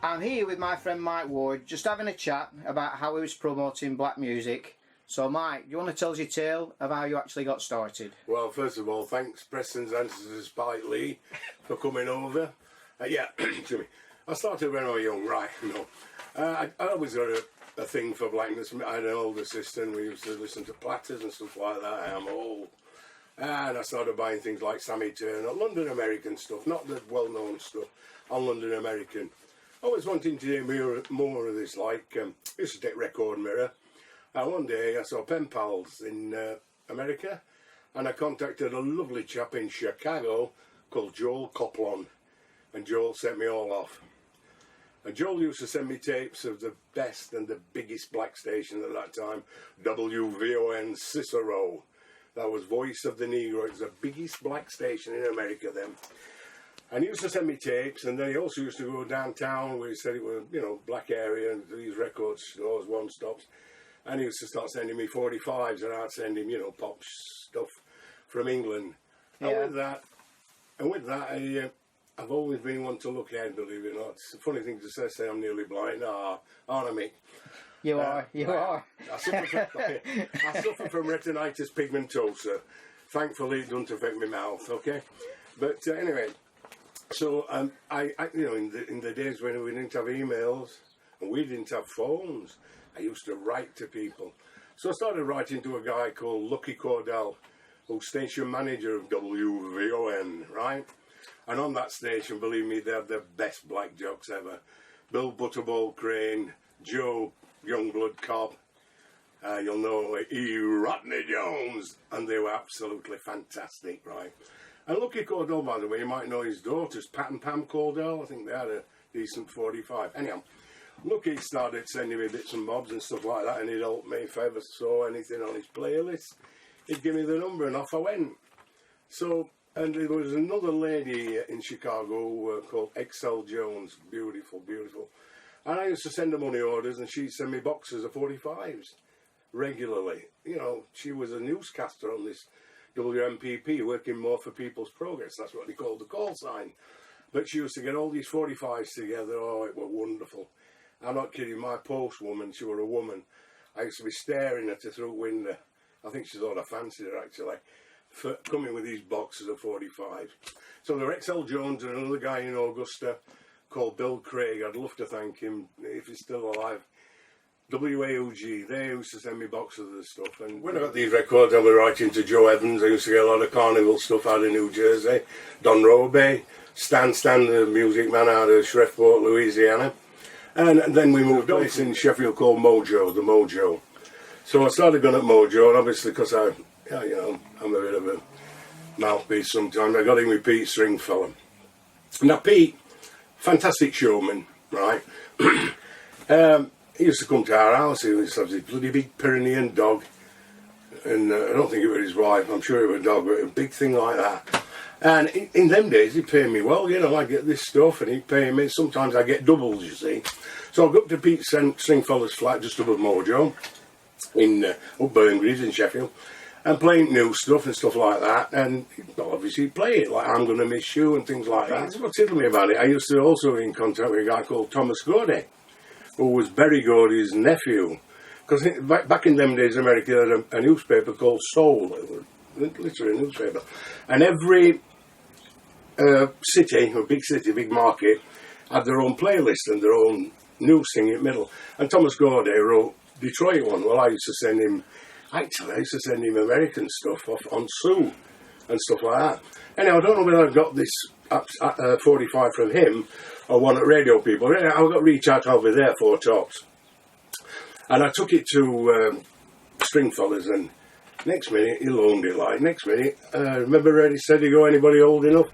I'm here with my friend Mike Ward, just having a chat about how he was promoting black music. So Mike, do you want to tell us your tale of how you actually got started? Well, first of all, thanks Preston's Answers to Spike Lee for coming over. Yeah, excuse me. I started when I was young, right? No, I always got a thing for blackness. I had an older sister and we used to listen to Platters and stuff like that. I'm old. And I started buying things like Sammy Turner, London American stuff, not the well-known stuff, on London American. I was wanting to hear more of this, like, used to take Record Mirror. And one day I saw Pen Pals in America, and I contacted a lovely chap in Chicago called Joel Coplon, and Joel sent me all off. And Joel used to send me tapes of the best and the biggest black station at that time, WVON Cicero. That was Voice of the Negro. It was the biggest black station in America then. And he used to send me tapes, and then he also used to go downtown where he said it was, you know, black area, and these record stores, one-stops. And he used to start sending me 45s, and I'd send him, you know, pop stuff from England. Yeah. And with that, I've always been one to look ahead, believe it or not. It's a funny thing to say I'm nearly blind. Aren't I, Mick? You are. I suffer from retinitis pigmentosa. Thankfully, it doesn't affect my mouth, okay? But anyway, so I you know, in the days when we didn't have emails and we didn't have phones, I used to write to people. So I started writing to a guy called Lucky Cordell, who's station manager of WVON, right? And on that station, believe me, they had the best black jocks ever. Bill Butterball Crane, Joe Youngblood Cobb, you'll know E. Rodney Jones, and they were absolutely fantastic, right? And Lucky Cordell, by the way, you might know his daughters, Pat and Pam Cordell. I think they had a decent 45. Anyhow, Lucky started sending me bits and bobs and stuff like that, and he'd help me if I ever saw anything on his playlist. He'd give me the number, and off I went. So, and there was another lady in Chicago called Excel Jones, beautiful, beautiful. And I used to send her money orders, and she'd send me boxes of 45s regularly. You know, she was a newscaster on this WMPP, working more for People's Progress. That's what they called the call sign. But she used to get all these 45s together. Oh, it was wonderful. I'm not kidding, my postwoman, she was a woman. I used to be staring at her through the window. I think she thought I fancied her, actually, for coming with these boxes of 45s. So there were Excel Jones and another guy in Augusta called Bill Craig. I'd love to thank him if he's still alive. WAUG, they used to send me boxes of the stuff. And when I got these records, I was writing to Joe Evans. I used to get a lot of carnival stuff out of New Jersey. Don Robe, Stan, the music man out of Shreveport, Louisiana. And then we moved to a place in Sheffield called Mojo, the Mojo. So I started going at Mojo, and obviously because I'm a bit of a mouthpiece sometimes, I got in with Pete Stringfellow. Now Pete, fantastic showman, right? He used to come to our house. He used to have this bloody big Pyrenean dog, and I don't think it was his wife. I'm sure it was a dog, but a big thing like that. And in them days, he'd pay me well. You know, I get this stuff, and he'd pay me. Sometimes I get doubles, you see. So I go up to Pete Stringfellow's flat just above Mojo, in up Burngreaves in Sheffield, and playing new stuff and stuff like that. And well, obviously he'd play it, like I'm Gonna Miss You and things like that. That's what tickled me about it. I used to also be in contact with a guy called Thomas Gordy, who was Berry Gordy's nephew. Because back in them days, America had a newspaper called Soul, literally a newspaper. And every city, or big city, big market, had their own playlist and their own news thing in the middle. And Thomas Gordy wrote Detroit one. Well, I used to send him American stuff off on Sue and stuff like that. Anyhow, I don't know whether I got this 45 from him or one at Radio People. Anyway, I got reach out over there, Four Tops. And I took it to Stringfellas, and next minute he loaned it. Like next minute, remember Reddy said he go anybody old enough?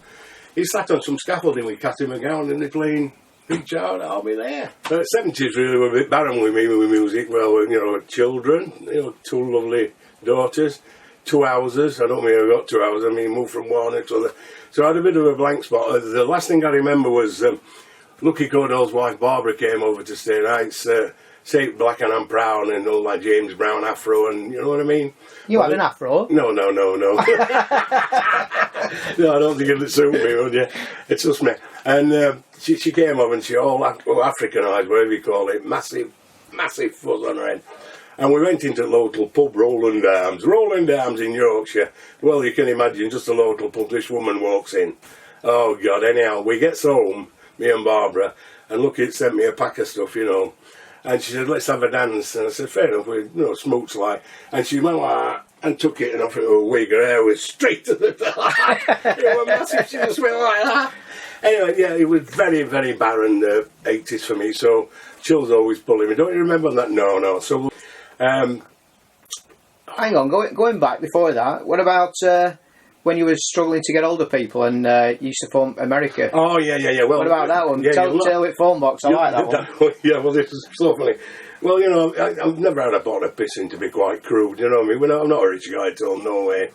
He sat on some scaffolding with Cathy McGowan, and they're playing Reach Out, I'll Be There. The 70s really were a bit barren with me with music. Well, you know, children, you know, two lovely daughters, 2 houses. I don't mean I got 2 houses, I mean moved from one to the other. So I had a bit of a blank spot. The last thing I remember was Lucky Cordell's wife Barbara came over to stay nights. say black and I'm brown and all that James Brown afro, and you know what I mean. You had an afro? No. No, I don't think it'd suit me, would you? It's just me. And she came up and she all Africanised, whatever you call it, massive fuzz on her head. And we went into the local pub, Roland Arms in Yorkshire. Well, you can imagine, just a local pub, this woman walks in. Oh, God, anyhow, we gets home, me and Barbara, and look, it sent me a pack of stuff, you know. And she said, let's have a dance. And I said, fair enough, we, you know, smokes like. And she went like that and took it, and off it was a wig. Her hair was straight to the top. It was massive, she just went like that. Anyway, yeah, it was very, very barren, the 80s for me, so Chill's always pulling me. Don't you remember that? No. So, hang on, going back before that, what about when you were struggling to get older people and you used to phone America? Oh, yeah. Well, what about that one? Yeah, Tell it phone box, I like that one. Yeah, well, this is so funny. Well, you know, I've never had a pot of pissing, to be quite crude, you know what I mean? I'm not a rich guy at all, no way,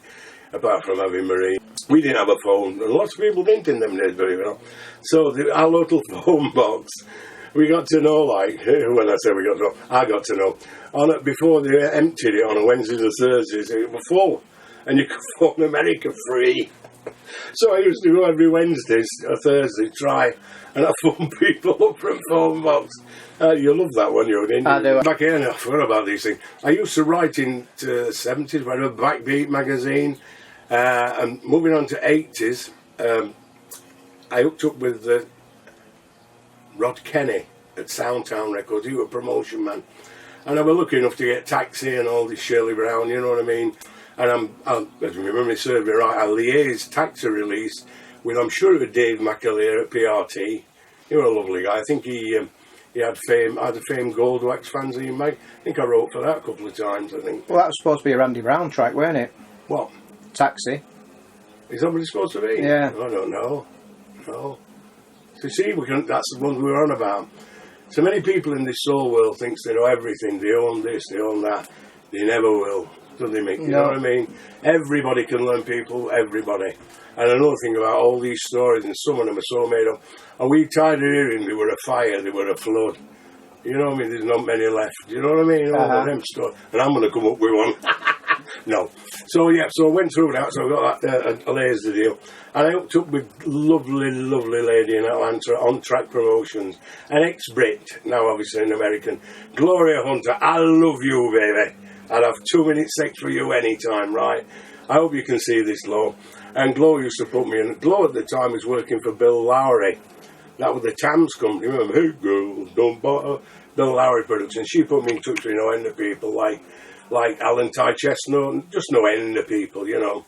apart from having Marie. We didn't have a phone, and lots of people didn't in them days very well. So our little phone box, we got to know, like, when I say we got to know, I got to know. On it, before they emptied it on a Wednesdays and Thursdays, it was full, and you could phone America free. So I used to go every Wednesday or Thursday, try, and I phone people up from phone box. You love that one, you didn't you? I do. Back in, I forgot about these things. I used to write in the 70s, I read Backbeat magazine, and moving on to 80s, I hooked up with Rod Kenny at Soundtown Records. He was a promotion man. And I was lucky enough to get Taxi and all this Shirley Brown, you know what I mean? And as you remember me serving right, I liaised Taxi release with, I'm sure it was Dave McAleer at PRT. He was a lovely guy. I think he had the Fame Gold Wax fanzine, mate. I think I wrote for that a couple of times, I think. Well, that was supposed to be a Randy Brown track, weren't it? What? Taxi. Is that what it's supposed to be? Yeah. I don't know. No. So you see, that's the ones we were on about. So many people in this soul world thinks they know everything. They own this, they own that. They never will. Do they, Mick? You know what I mean? Everybody can learn, people. Everybody. And another thing about all these stories, and some of them are so made up. And we tied it in. They were a fire. They were a flood. You know what I mean? There's not many left. You know what I mean? All of them stories. And I'm going to come up with one. No. So, yeah, so I went through that. So I got that a laser deal. And I hooked up with lovely, lovely lady in Atlanta on Track Promotions. An ex-Brit, now obviously an American. Gloria Hunter. I love you, baby. I'd have 2 minutes sex for you anytime, right? I hope you can see this, Glo. And Glo used to put me in. Glo at the time was working for Bill Lowry. That was the Tams company. Remember? Hey, girls, don't bother. Bill Lowry Productions. She put me in touch with no end of people like Alan Ty Chestnut, just no end of people, you know.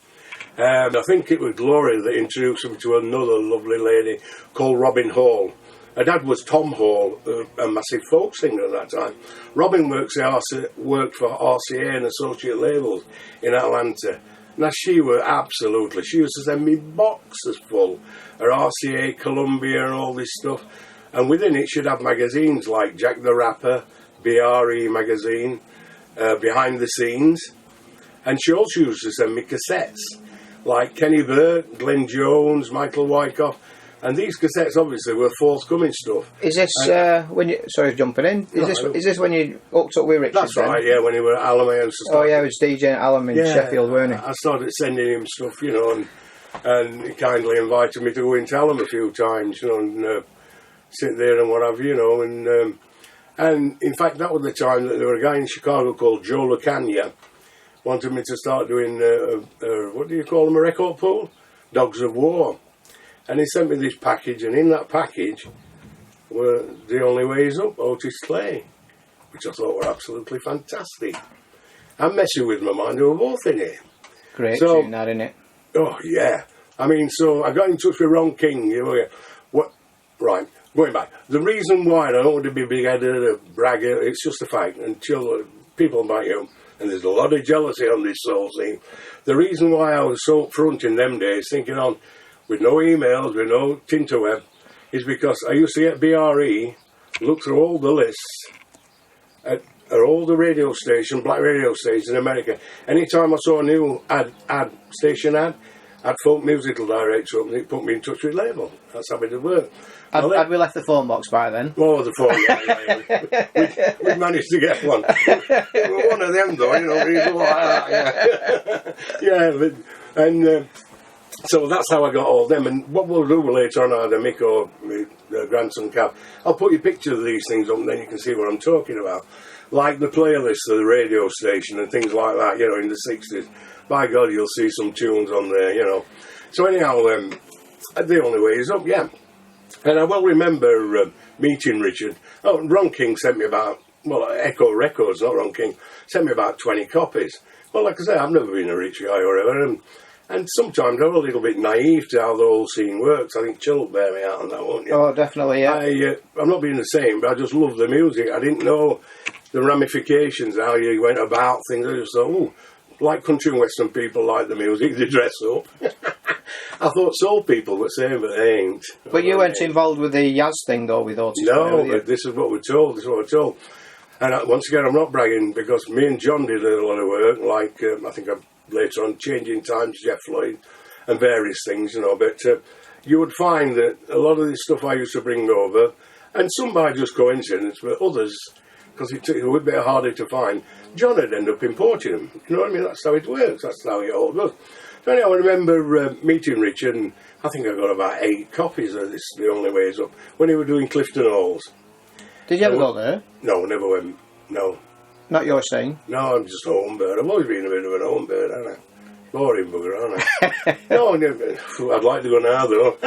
I think it was Gloria that introduced me to another lovely lady called Robin Hall. Her dad was Tom Hall, a massive folk singer at that time. Robin worked for RCA and Associate Labels in Atlanta. Now she used to send me boxes full of RCA, Columbia and all this stuff. And within it she'd have magazines like Jack the Rapper, BRE magazine, Behind the Scenes. And she also used to send me cassettes like Kenny Burke, Glenn Jones, Michael Wyckoff. And these cassettes obviously were forthcoming stuff. Is this when you? Sorry, jumping in. Is this when you hooked up with Richard? That's right. Yeah, when he was at Alamo. Oh yeah, it was DJ Alamo in Sheffield, weren't he? I started sending him stuff, you know, and he kindly invited me to go and tell him a few times, you know, and sit there and what have you, you know, and in fact that was the time that there was a guy in Chicago called Joe LaCagna wanted me to start doing what do you call them, a record pool, Dogs of War. And he sent me this package, and in that package were The Only Way Is Up, Otis Clay, which I thought were absolutely fantastic. I'm messing with my mind, they were both in it. Great tune, that, isn't it? Oh, yeah. I mean, so I got in touch with Ron King, you know, right, going back. The reason why, I don't want to be big-headed or bragger, it's just a fact, and people like you, and there's a lot of jealousy on this soul scene. The reason why I was so upfront in them days, thinking on, with no emails, with no tinterweb, is because I used to get BRE, look through all the lists at all the radio stations, black radio stations in America. Anytime I saw a new station ad, I'd phone musical director up and he put me in touch with label. That's how it would work. Had we left the phone box by then? Oh, the phone. We managed to get one. We were one of them, though, people like that. Yeah, and so that's how I got all them. And what we'll do later on, either Mick or my grandson Cal, I'll put your picture of these things up, and then you can see what I'm talking about. Like the playlist of the radio station and things like that, in the 60s. By God, you'll see some tunes on there, So anyhow, The Only Way Is Up, yeah. And I well remember meeting Richard. Oh, Ron King sent me about, Echo Records, not Ron King, sent me about 20 copies. Well, like I say, I've never been a rich guy or whatever, and sometimes I'm a little bit naive to how the whole scene works. I think Chill will bear me out on that, won't you? Oh, definitely, yeah. I'm not being the same, but I just love the music. I didn't know the ramifications, how you went about things. I just thought, like country and western people like the music, they dress up. I thought soul people were saying, but they ain't. But you weren't involved with the Yaz thing, though, with Otis? No, but this is what we're told. This is what we're told. And once again, I'm not bragging, because me and John did a lot of work, like, I think later on, Changing Times, Jeff Floyd, and various things, But you would find that a lot of this stuff I used to bring over, and some by just coincidence, but others, because it took a bit harder to find, John had ended up importing them. You know what I mean? That's how it works. That's how it all goes. So anyhow, I remember meeting Richard, and I think I got about 8 copies of this, The Only Way Is Up, when he was doing Clifton Halls. Did you ever go there? No, never went. No. Not your scene? No, I'm just a home bird. I've always been a bit of an home bird, haven't I? Boring bugger, aren't I? No, never. I'd like to go now, though.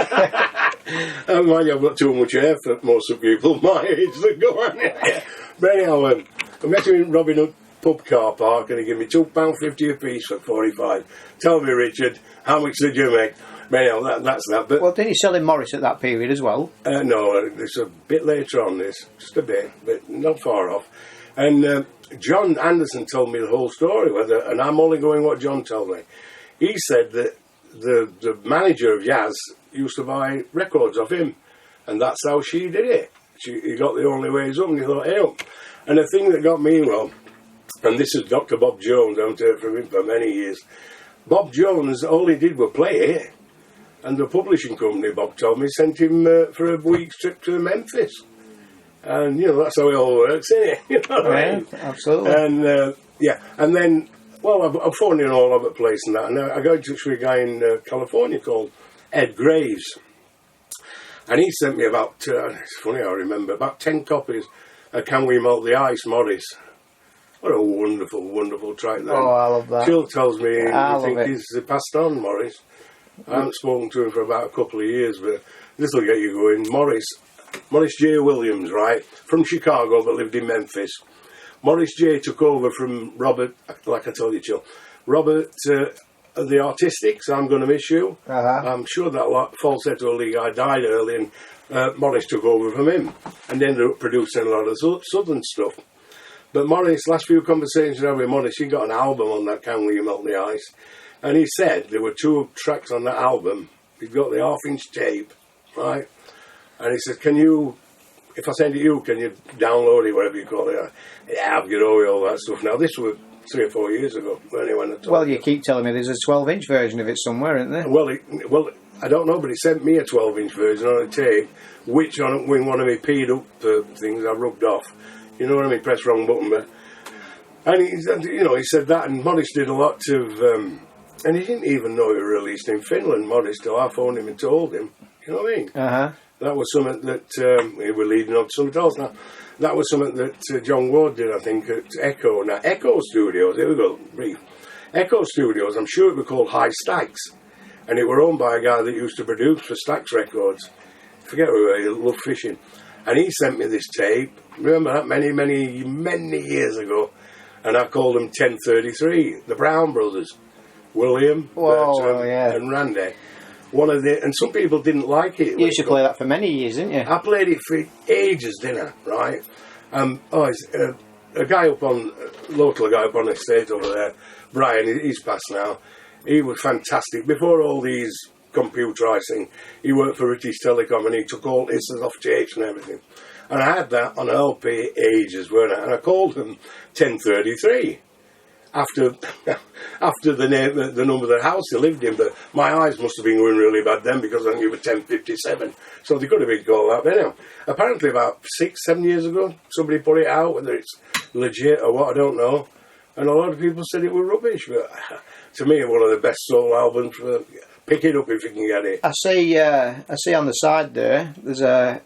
I mind you, I've got too much hair for most of the people my age that go on. But anyhow, I met him in Robin Hood pub car park, and he gave me £2.50 a piece for 45. Tell me, Richard, how much did you make? But anyhow, that's that. But, well, did he sell in Morris at that period as well? No, it's a bit later on this, just a bit, but not far off. And John Anderson told me the whole story, and I'm only going what John told me. He said that the manager of Yaz used to buy records of him, and that's how she did it. He got The Only Way Is Up, and he thought, hey, and the thing that got me, and this is Dr. Bob Jones, I've heard from him for many years. Bob Jones, all he did was play it, and the publishing company, Bob told me, sent him for a week's trip to Memphis. And, that's how it all works, isn't it? You know what I mean? Absolutely. And, and then, I'm phoning all over the place and that, and I got in touch with a guy in California called Ed Graves. And he sent me about, it's funny I remember, about 10 copies of Can We Melt the Ice, Morris. What a wonderful, wonderful track that. Oh, I love that. Jill tells me I think he's passed on, Morris. I haven't spoken to him for about a couple of years, but this will get you going. Morris J. Williams, right, from Chicago, but lived in Memphis. Morris J. took over from Robert, like I told you, Jill. Robert, the Artistics, I'm Gonna Miss You. I'm sure that falsetto league guy died early, and Morris took over from him, and ended up producing a lot of southern stuff. But Morris, last few conversations I had with Morris, he got an album on that Can We Melt the Ice, and he said there were 2 tracks on that album. He'd got the half-inch tape, right? And he said, if I send it to you, can you download it, whatever you call it? Yeah, I've got all that stuff now. This was 3 or 4 years ago. Well, you keep telling me there's a 12-inch version of it somewhere, isn't there? Well, I don't know, but he sent me a 12-inch version on a tape, which on one of my peed up things I rubbed off. You know what I mean? Press wrong button, but... And he said that, and Morris did a lot of... and he didn't even know it was released in Finland, Morris, till I phoned him and told him. You know what I mean? That was something that... we were leading on to something else now. That was something that John Ward did, I think, at Echo. Now, Echo Studios, here we go, brief. Echo Studios, I'm sure it was called High Stax, and it were owned by a guy that used to produce for Stax Records. I forget who he loved fishing. And he sent me this tape, remember that, many, many, many years ago, and I called them 1033, the Brown Brothers, William, Bertram, and Randy. And some people didn't like it. You used to play that for many years, didn't you? I played it for ages, didn't I? Right? A guy local guy up on the estate over there, Brian, he's passed now. He was fantastic. Before all these computerised things, he worked for British Telecom, and he took all this off tapes and everything. And I had that on LP ages, weren't I? And I called him 1033. after after the number of the house they lived in, but my eyes must have been going really bad then because I think it was 10:57, so they could have been called out. But anyway, apparently about 6-7 years ago, somebody put it out, whether it's legit or what, I don't know, and a lot of people said it was rubbish, but to me, one of the best soul albums. Pick it up if you can get it. I see on the side there's a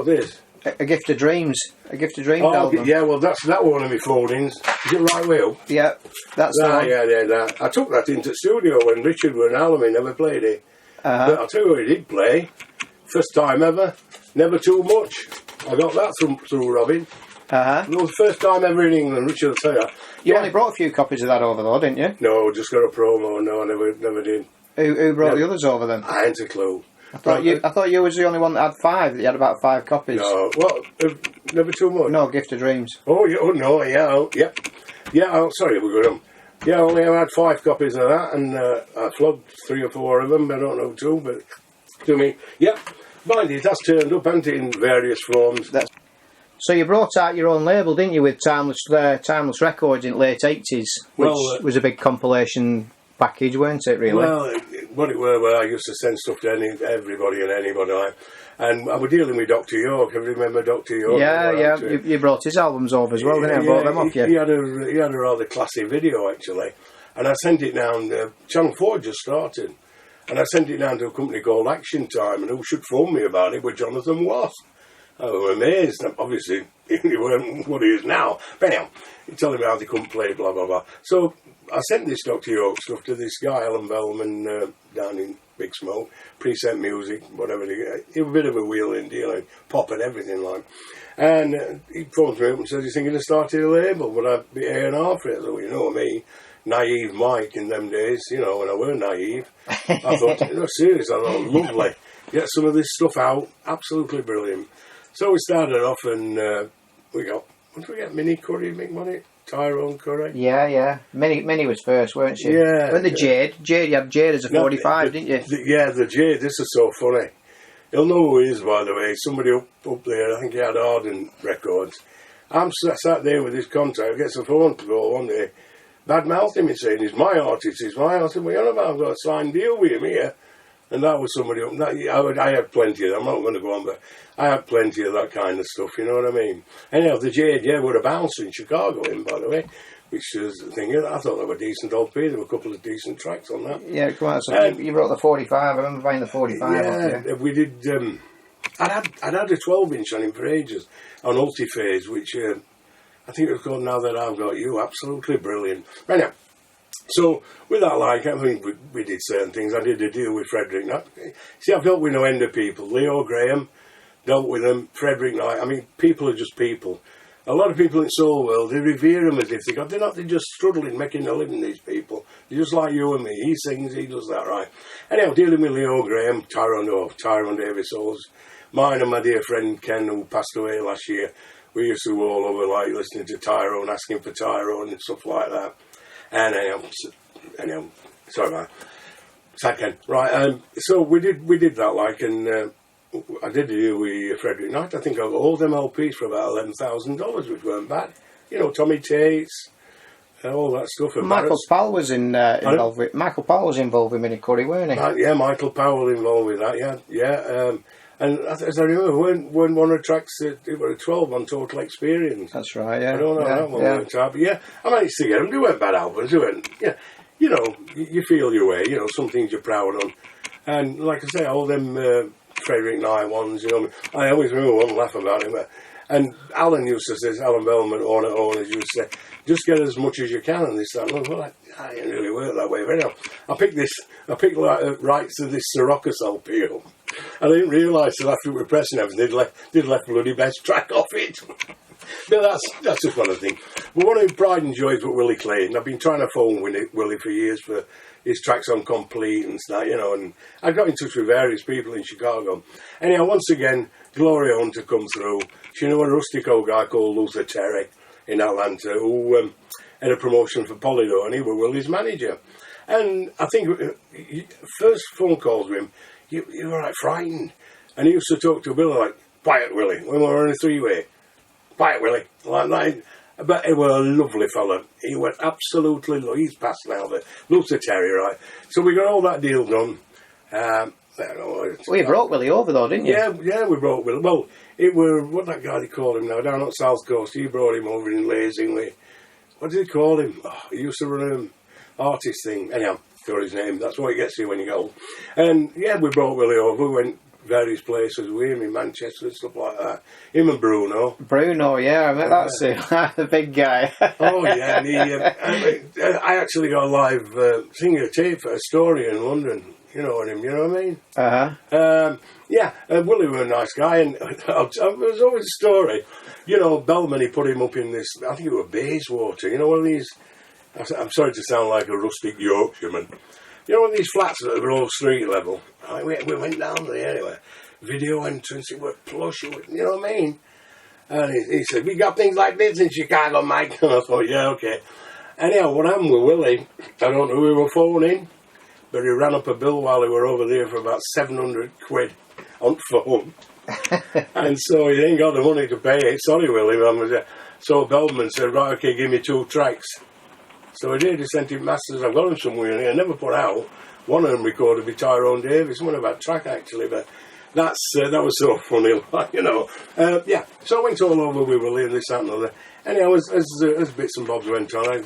This. A Gift of Dreams. A Gift of Dreams Oh, album. yeah, well, that was one of my foldings. Is it Right Wheel? Yeah, that's the one. Yeah, that. I took that into the studio when Richard were in Alamy, never played it. But I'll tell you what he did play. First time ever, Never Too Much. I got that through Robin. It was the first time ever in England, Richard will tell you. You only brought a few copies of that over though, didn't you? No, just got a promo. No, I never did. Who brought the others over then? I ain't a clue. I thought you was the only one that had 5. That you had about 5 copies. No, what? Never Too Much? No, Gift of Dreams. Oh, no, yeah. Yeah, sorry, we're good. Yeah, I only had 5 copies of that, and I flogged 3 or 4 of them. I don't know 2, but to me, yeah. Mind it, that's turned up, hasn't it, in various forms. So you brought out your own label, didn't you, with Timeless Records in late 80s, which was a big compilation package, weren't it, really? Well, what it were, I used to send stuff to everybody and anybody. And I was dealing with Dr. York. I remember Dr. York. Yeah. You brought his albums over as well, didn't you? I brought them off you. He had a rather classy video, actually. And I sent it down, Channel 4 just started. And I sent it down to a company called Action Time, and who should phone me about it was Jonathan Wass. I was amazed. Obviously, he weren't what he is now. But anyhow, he told me how they couldn't play, blah, blah, blah. So I sent this Dr. York stuff to this guy, Alan Bellman, down in Big Smoke, Present Music, whatever. He was a bit of a wheeling dealer, pop and everything like. And he phoned me up and said, "He's thinking of starting a label, would I be A&R for it?" So, you know me, naive Mike in them days, you know, when I weren't naive. I thought, no, serious, I thought, lovely. Get some of this stuff out, absolutely brilliant. So we started off and we got, what did we get, Minnie Curry, Mick Money? Tyrone Curry? Yeah. Minnie was first, weren't she? Yeah. And the Jade, you had Jade as a 45, didn't you? The Jade, this is so funny. He'll know who he is, by the way. Somebody up there, I think he had Arden Records. I'm sat there with his contact, gets a phone call one day, bad mouthing me saying, he's my artist. What are you on about? I've got a signed deal with him here. And that was somebody up. I had plenty of that. I'm not going to go on, but I had plenty of that kind of stuff, you know what I mean? Anyhow, the Jade, would have bounced in Chicago, by the way, which was the thing. I thought they were decent LP. There were a couple of decent tracks on that. Yeah, come on. So you wrote the 45. I remember buying the 45. Yeah, we did. I'd had a 12-inch on him for ages, on Ultiphase, which I think it was called Now That I've Got You. Absolutely brilliant. Anyhow, so with that, like, I mean, we did certain things. I did a deal with Frederick Knight. See, I've dealt with no end of people. Leo Graham, dealt with them. Frederick Knight. I mean, people are just people. A lot of people in soul world, they revere them as if they're just struggling making a living, these people. They're just like you and me. He sings, he does that right. Anyhow, dealing with Leo Graham, Tyrone Davis Halls, mine and my dear friend Ken, who passed away last year. We used to go all over, like, listening to Tyrone, asking for Tyrone and stuff like that. And anyhow, sorry about that. Second, right? So we did that, like, and I did a deal with Frederick Knight. I think I got all them LPs for about $11,000, which weren't bad. You know, Tommy Tate's, all that stuff. Michael Powell was involved with. Michael Powell was involved with Minnie Curry, weren't he? Yeah, Michael Powell involved with that. Yeah. And as I remember, weren't one of the tracks that it was a 12 on Total Experience. That's right, yeah. I don't know that one worked out, but yeah, I managed to get them. They weren't bad albums, they weren't. Yeah, you know, you feel your way. You know, some things you're proud of. And like I say, all them Frederick Knight ones, you know, I always remember one laugh about him. And Alan used to say, Alan Bellman, owners used to say, just get as much as you can and this, that. Well, I didn't really work that way. But anyhow, I picked like, rights to this Sirocco LP up. I didn't realise till after we were pressing everything, they'd left bloody best track off it. But that's just one of the things. But one of the pride and joys with Willie Clayton, I've been trying to phone Willie for years for his tracks on Complete and stuff, you know, and I got in touch with various people in Chicago. Anyhow, once again, Gloria Hunter come through. She knew a rustic old guy called Luther Terry in Atlanta who had a promotion for Polydor, and he was Willie's manager. And I think first phone calls with him, you were like frightened. And he used to talk to Willie like, quiet Willie, when we were on a 3-way. Quiet Willie. Like, But he was a lovely fella. He was absolutely lovely. He's passed now, but loves the terrier, right? So we got all that deal done. I don't know, Well, you brought Willie over though, didn't you? yeah, we brought Will. Well, it were, what that guy they call him now, down on South Coast, he brought him over in Lazingly. What did he call him? Oh, he used to run an artist thing. Anyhow, got his name. That's what he gets you when you get old. And yeah, we brought Willie over, went various places with him in Manchester and stuff like that. Him and Bruno. Bruno, yeah, I met that's it. The big guy. Oh yeah, and he, I actually got a live singer tape for a story in London. You know him, you know what I mean? Yeah, Willie was a nice guy, and there's always a story. You know, Bellman, he put him up in this, I think it was Bayswater, you know, one of these, I'm sorry to sound like a rustic Yorkshireman, you know, one of these flats that are all street level. We went down there anyway, video entrance, it was plush, you know what I mean? And he said, we got things like this in Chicago, Mike. And I thought, yeah, okay. Anyhow, what happened with Willie, I don't know who we were phoning, but he ran up a bill while we were over there for about 700 quid on phone. And so he ain't got the money to pay it. Sorry, Willie. So Bellman said, right, okay, give me 2 tracks. So he did. He sent him masters. I've got them somewhere. And I never put out. One of them recorded with Tyrone Davis. One about track, actually. But that was so funny, you know. Yeah, so I went all over with Willie and this, that and other. Anyhow, as bits and bobs went on,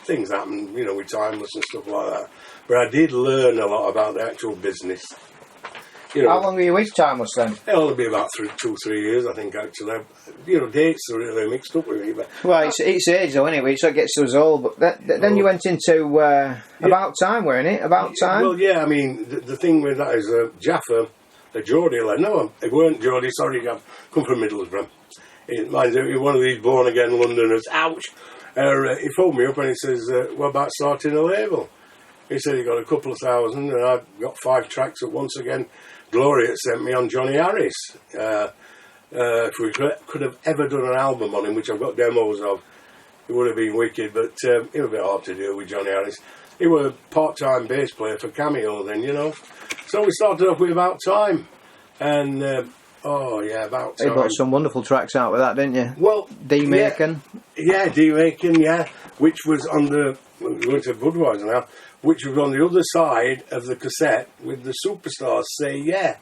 things happened, you know, with Timeless and stuff like that. But I did learn a lot about the actual business. You know, how long were you with Timeless then? It'll only be about 2-3 years, I think, actually. You know, dates are really mixed up with me. But well, it's age though, anyway, which gets to us all. But then you went into About Time, weren't it? About Time? Well, yeah, I mean, the thing with that is Jaffa, Geordie, like, no, it weren't Geordie, sorry, I've come from Middlesbrough. Mine's one of these born-again Londoners, ouch. He phoned me up and he says, what about starting a label? He said he got a couple of thousand and I got 5 tracks at once again. Gloria had sent me on Johnny Harris. If we could have ever done an album on him, which I've got demos of, it would have been wicked, but it was a bit hard to do with Johnny Harris. He was a part-time bass player for Cameo then, you know. So we started off with About Time. And, About Time. You got some wonderful tracks out with that, didn't you? Well, D-Macon. Yeah, D-Macon, yeah, which was on the, we're going to Budweiser now, which was on the other side of the cassette with the Superstars Say Yeah,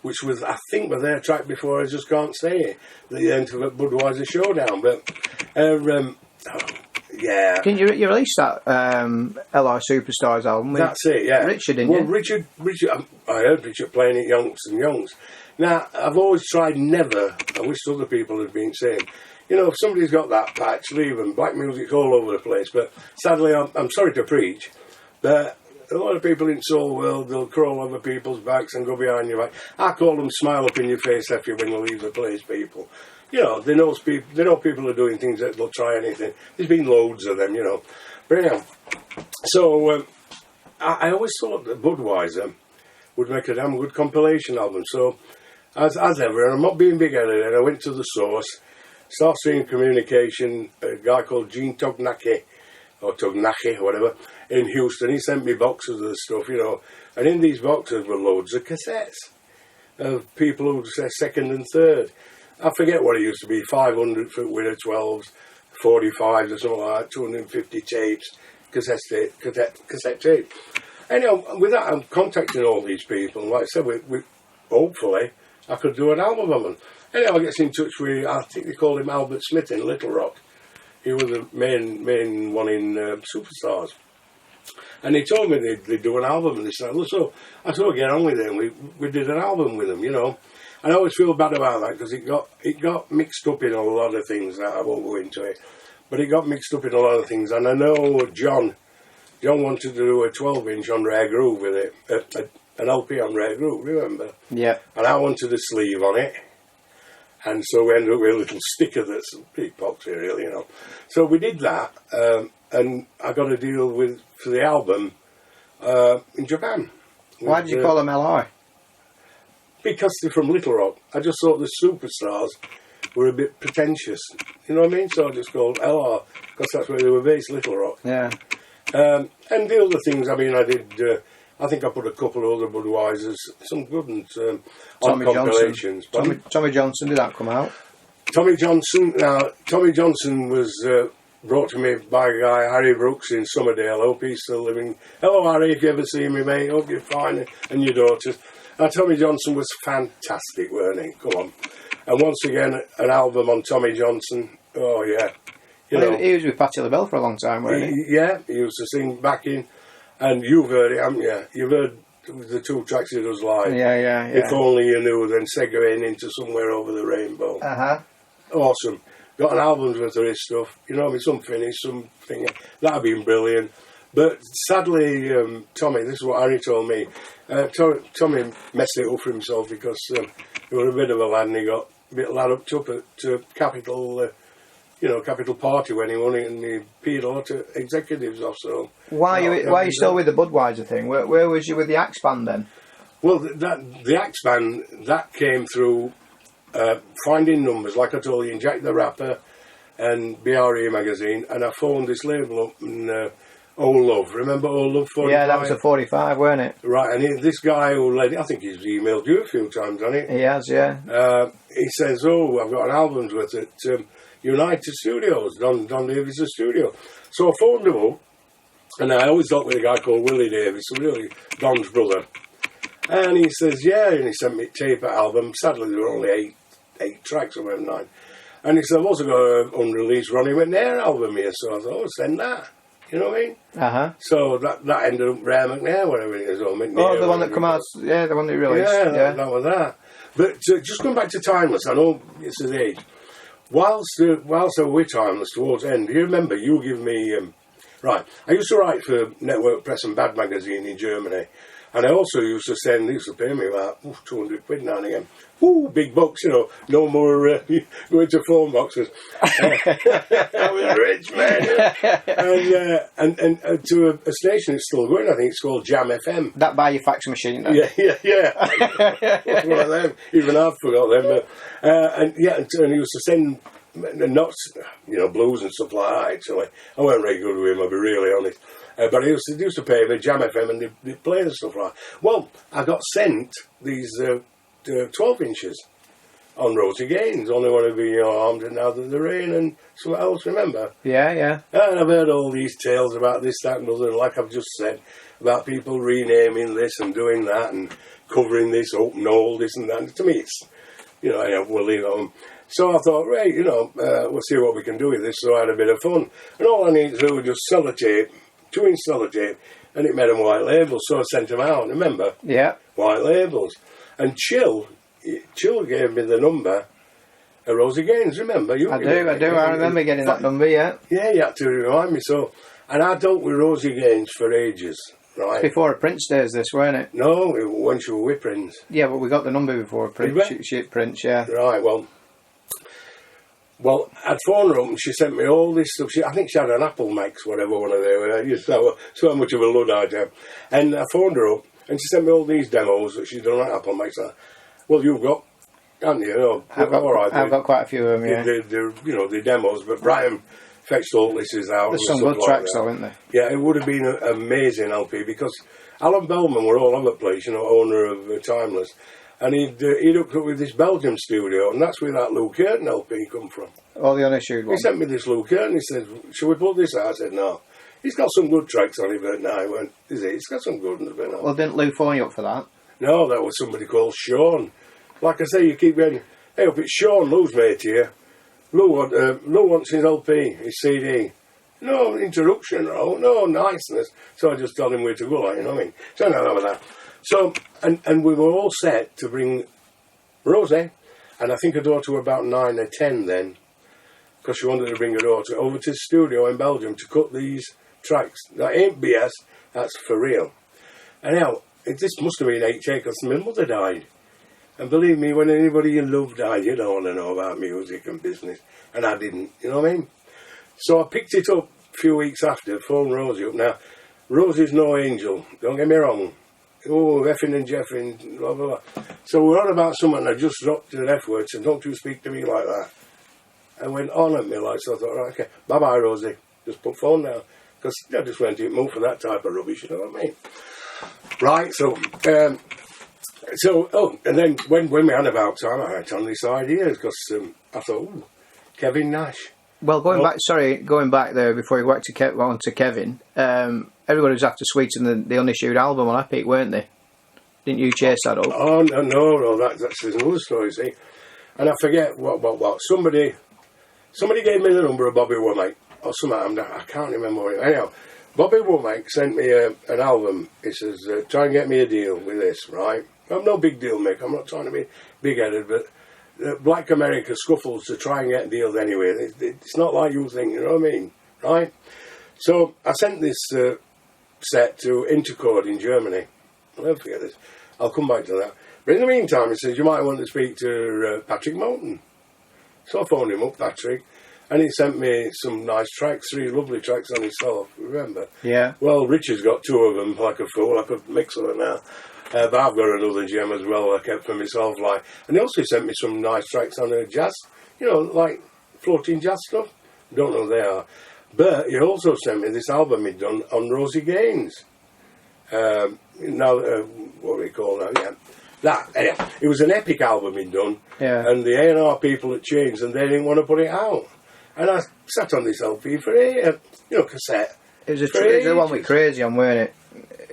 which was, I think, was their track before I Just Can't Say It, the end of Budweiser Showdown. But, yeah. Didn't you release that L.I. Superstars album? That's it, yeah. Richard, didn't you? Well, Richard, I heard Richard playing it Yonks and Yonks. Now, I've always tried never, I wish other people had been saying, you know, if somebody's got that patch, leave them. Black music's all over the place. But sadly, I'm sorry to preach, but a lot of people in soul world, they'll crawl over people's backs and go behind your back. I call them smile up in your face after when you leave the place, people. You know, they know people are doing things that they'll try anything. There's been loads of them, you know. But anyhow, so I always thought that Budweiser would make a damn good compilation album. So, as ever, and I'm not being big-headed, and I went to the source, Starstream Communication, a guy called Gene Tognacki, or Tognacki, or whatever, in Houston. He sent me boxes of the stuff, you know. And in these boxes were loads of cassettes of people who say second and third. I forget what it used to be, 500 for winner 12s, 45s or something like that, 250 tapes, cassette tape. Anyhow, with that, I'm contacting all these people. And like I said, we hopefully, I could do an album of them. Anyhow, I get in touch with, I think they called him Albert Smith in Little Rock. He was the main one in Superstars. And he told me they'd do an album and they said, so I thought, get on with it. And we did an album with them, you know. And I always feel bad about that because it got mixed up in a lot of things. I won't go into it. But it got mixed up in a lot of things. And I know John wanted to do a 12-inch on Rare Groove with it, an LP on Rare Groove, remember? Yeah. And I wanted a sleeve on it. And so we ended up with a little sticker that's pretty poxy, really, you know. So we did that, and I got a deal for the album in Japan. Why did you call them L.I.? Because they're from Little Rock. I just thought the Superstars were a bit pretentious. You know what I mean? So I just called LR, because that's where they were based, Little Rock. Yeah. And the other things, I mean, I did, I think I put a couple of other Budweisers, some good ones, on compilations. Tommy Johnson, did that come out? Tommy Johnson. Now, Tommy Johnson was brought to me by a guy, Harry Brooks, in Summerdale. Hope he's still living. Hello, Harry, if you ever see me, mate. Hope you're fine, and your daughters. Tommy Johnson was fantastic, weren't he? Come on. And once again, an album on Tommy Johnson. Oh, yeah. He was with Patti LaBelle for a long time, wasn't he? Yeah, he used to sing backing. And you've heard it, haven't you? You've heard the 2 tracks he does live. Yeah. If Only You Knew, then Segueing into Somewhere Over the Rainbow. Awesome. Got an album's worth of his stuff. You know, some finish, something. That'd have been brilliant. But sadly, Tommy, this is what Harry told me. Tommy messed it up for himself because he was a bit of a lad and he got a bit ladded up at Capital, Capital Party when he won it, and he peed a lot of executives off. So why are you still with the Budweiser thing? Where was you with the Axe Band then? Well, the Axe Band, that came through finding numbers, like I told you, in Jack the Rapper and BRE magazine, and I phoned this label up in Old Love. Remember Old Love 45? Yeah, that was a 45, weren't it? Right, and this guy who led it, I think he's emailed you a few times, hasn't he? He has, yeah. He says, oh, I've got an album's with it. United Studios, Don Davis' studio. So I phoned him up, and I always talked with a guy called Willie Davis, really Don's brother. And he says, yeah, and he sent me a tape album. Sadly, there were only eight tracks, or maybe 9. And he said, I've also got an unreleased Ronnie McNair album here. So I thought, oh, send that. You know what I mean? So that ended up Rare McNair, whatever it is, or McNair. Oh, the one that come out, yeah, the one that you released. Yeah, that was that. But just going back to Timeless, I know it's his age. Whilst I were Timeless towards the end, do you remember you give me... right, I used to write for Network Press and Bad magazine in Germany, and I also used to pay me about 200 quid now and again. Ooh, big bucks, no more going to phone boxes. I was rich, man. And to a station it's still going, I think it's called Jam FM. That by your fax machine, then? Yeah. One of them. Even I've forgot them. And he used to send not, blues and stuff like that, actually. I weren't very good with him, I'll be really honest. But he used to pay me Jam FM and they'd play and stuff like that. Well, I got sent these 12 inches on Rosie Gaines, Only Want to Be Your Arms and Now That the Rain and something else, remember? Yeah. And I've heard all these tales about this, that and other, like I've just said, about people renaming this and doing that and covering this up and all this and that. And to me, it's, we'll leave it on. So I thought, right, we'll see what we can do with this. So I had a bit of fun. And all I need to do was just sellotape, 2-inch sellotape, and it made them white labels. So I sent them out, remember? Yeah. White labels. And Chill gave me the number of Rosie Gaines, remember? I do. I remember getting that number, yeah. Yeah, you had to remind me. So, and I dealt with Rosie Gaines for ages, right? Before her Prince days, this, weren't it? No, when she was with Prince. Yeah, but we got the number before Prince. She had Prince, yeah. Right, well, I'd phoned her up and she sent me all this stuff. I think she had an Apple Max, whatever one of them. So much of a Luddite. And I phoned her up and she sent me all these demos that she'd done on Apple Max. Well, you've got, haven't you? I've got quite a few of them, yeah. The demos, but Brian fetched all this out. There's some good tracks, though, isn't there? Yeah, it would have been an amazing LP because Alan Bellman were all over the place, owner of Timeless. And he'd hooked up with this Belgium studio, and that's where that Lou Curtin LP come from. Oh, the unissued one. He sent me this Lou Curtin. He said, "Shall we put this out?" I said, "No." He's got some good tracks on it, but no, he went, is it? He's got some good ones, but no. Well, didn't Lou phone you up for that? No, that was somebody called Sean. Like I say, you keep going, hey, up it's Sean, Lou's mate here. Lou wants his LP, his CD. No introduction, no niceness. So I just told him where to go, you know what I mean? So no, that was that. So, and we were all set to bring Rosie, and I think her daughter were about 9 or 10 then, because she wanted to bring her daughter over to the studio in Belgium to cut these tracks. That ain't BS, that's for real. And now, this must have been 88 because my mother died. And believe me, when anybody you love died, you don't want to know about music and business. And I didn't, you know what I mean? So I picked it up a few weeks after, phoned Rosie up. Now, Rosie's no angel, don't get me wrong. Oh, effing and jeffing, blah, blah, blah. So we're on about someone that just dropped an F word, and don't you speak to me like that. And went on at me like, so I thought, right, okay, bye-bye, Rosie. Just put phone down. Because I just went to move for that type of rubbish, you know what I mean? Right, so, and then when we had about time, I had on this idea, because I thought, ooh, Kevin Nash. Well, going back there before you go back to on to Kevin. Everybody was after Sweeten the Unissued album on Epic, weren't they? Didn't you chase that up? Oh no, that's another story. See, and I forget what. Somebody gave me the number of Bobby Womack or something. I can't remember what. Anyhow, Bobby Womack sent me an album. He says, "Try and get me a deal with this, right?" I'm no big deal maker. I'm not trying to be big-headed, but Black America scuffles to try and get deals anyway. It's not like you think, you know what I mean, right? So I sent this set to Intercord in Germany. I'll never forget this. I'll come back to that. But in the meantime, he says, you might want to speak to Patrick Moulton. So I phoned him up, Patrick, and he sent me some nice tracks, 3 lovely tracks on himself, remember? Yeah. Well, Richard's got 2 of them, like a fool. I could mix them now. But I've got another gem as well I kept for myself. And he also sent me some nice tracks on jazz, like floating jazz stuff. Don't know they are. But he also sent me this album he'd done on Rosie Gaines. What do we call that? Yeah. Anyhow, it was an epic album he'd done. Yeah. And the A&R people had changed and they didn't want to put it out. And I sat on this LP for cassette. It was the one with Crazy on, weren't it?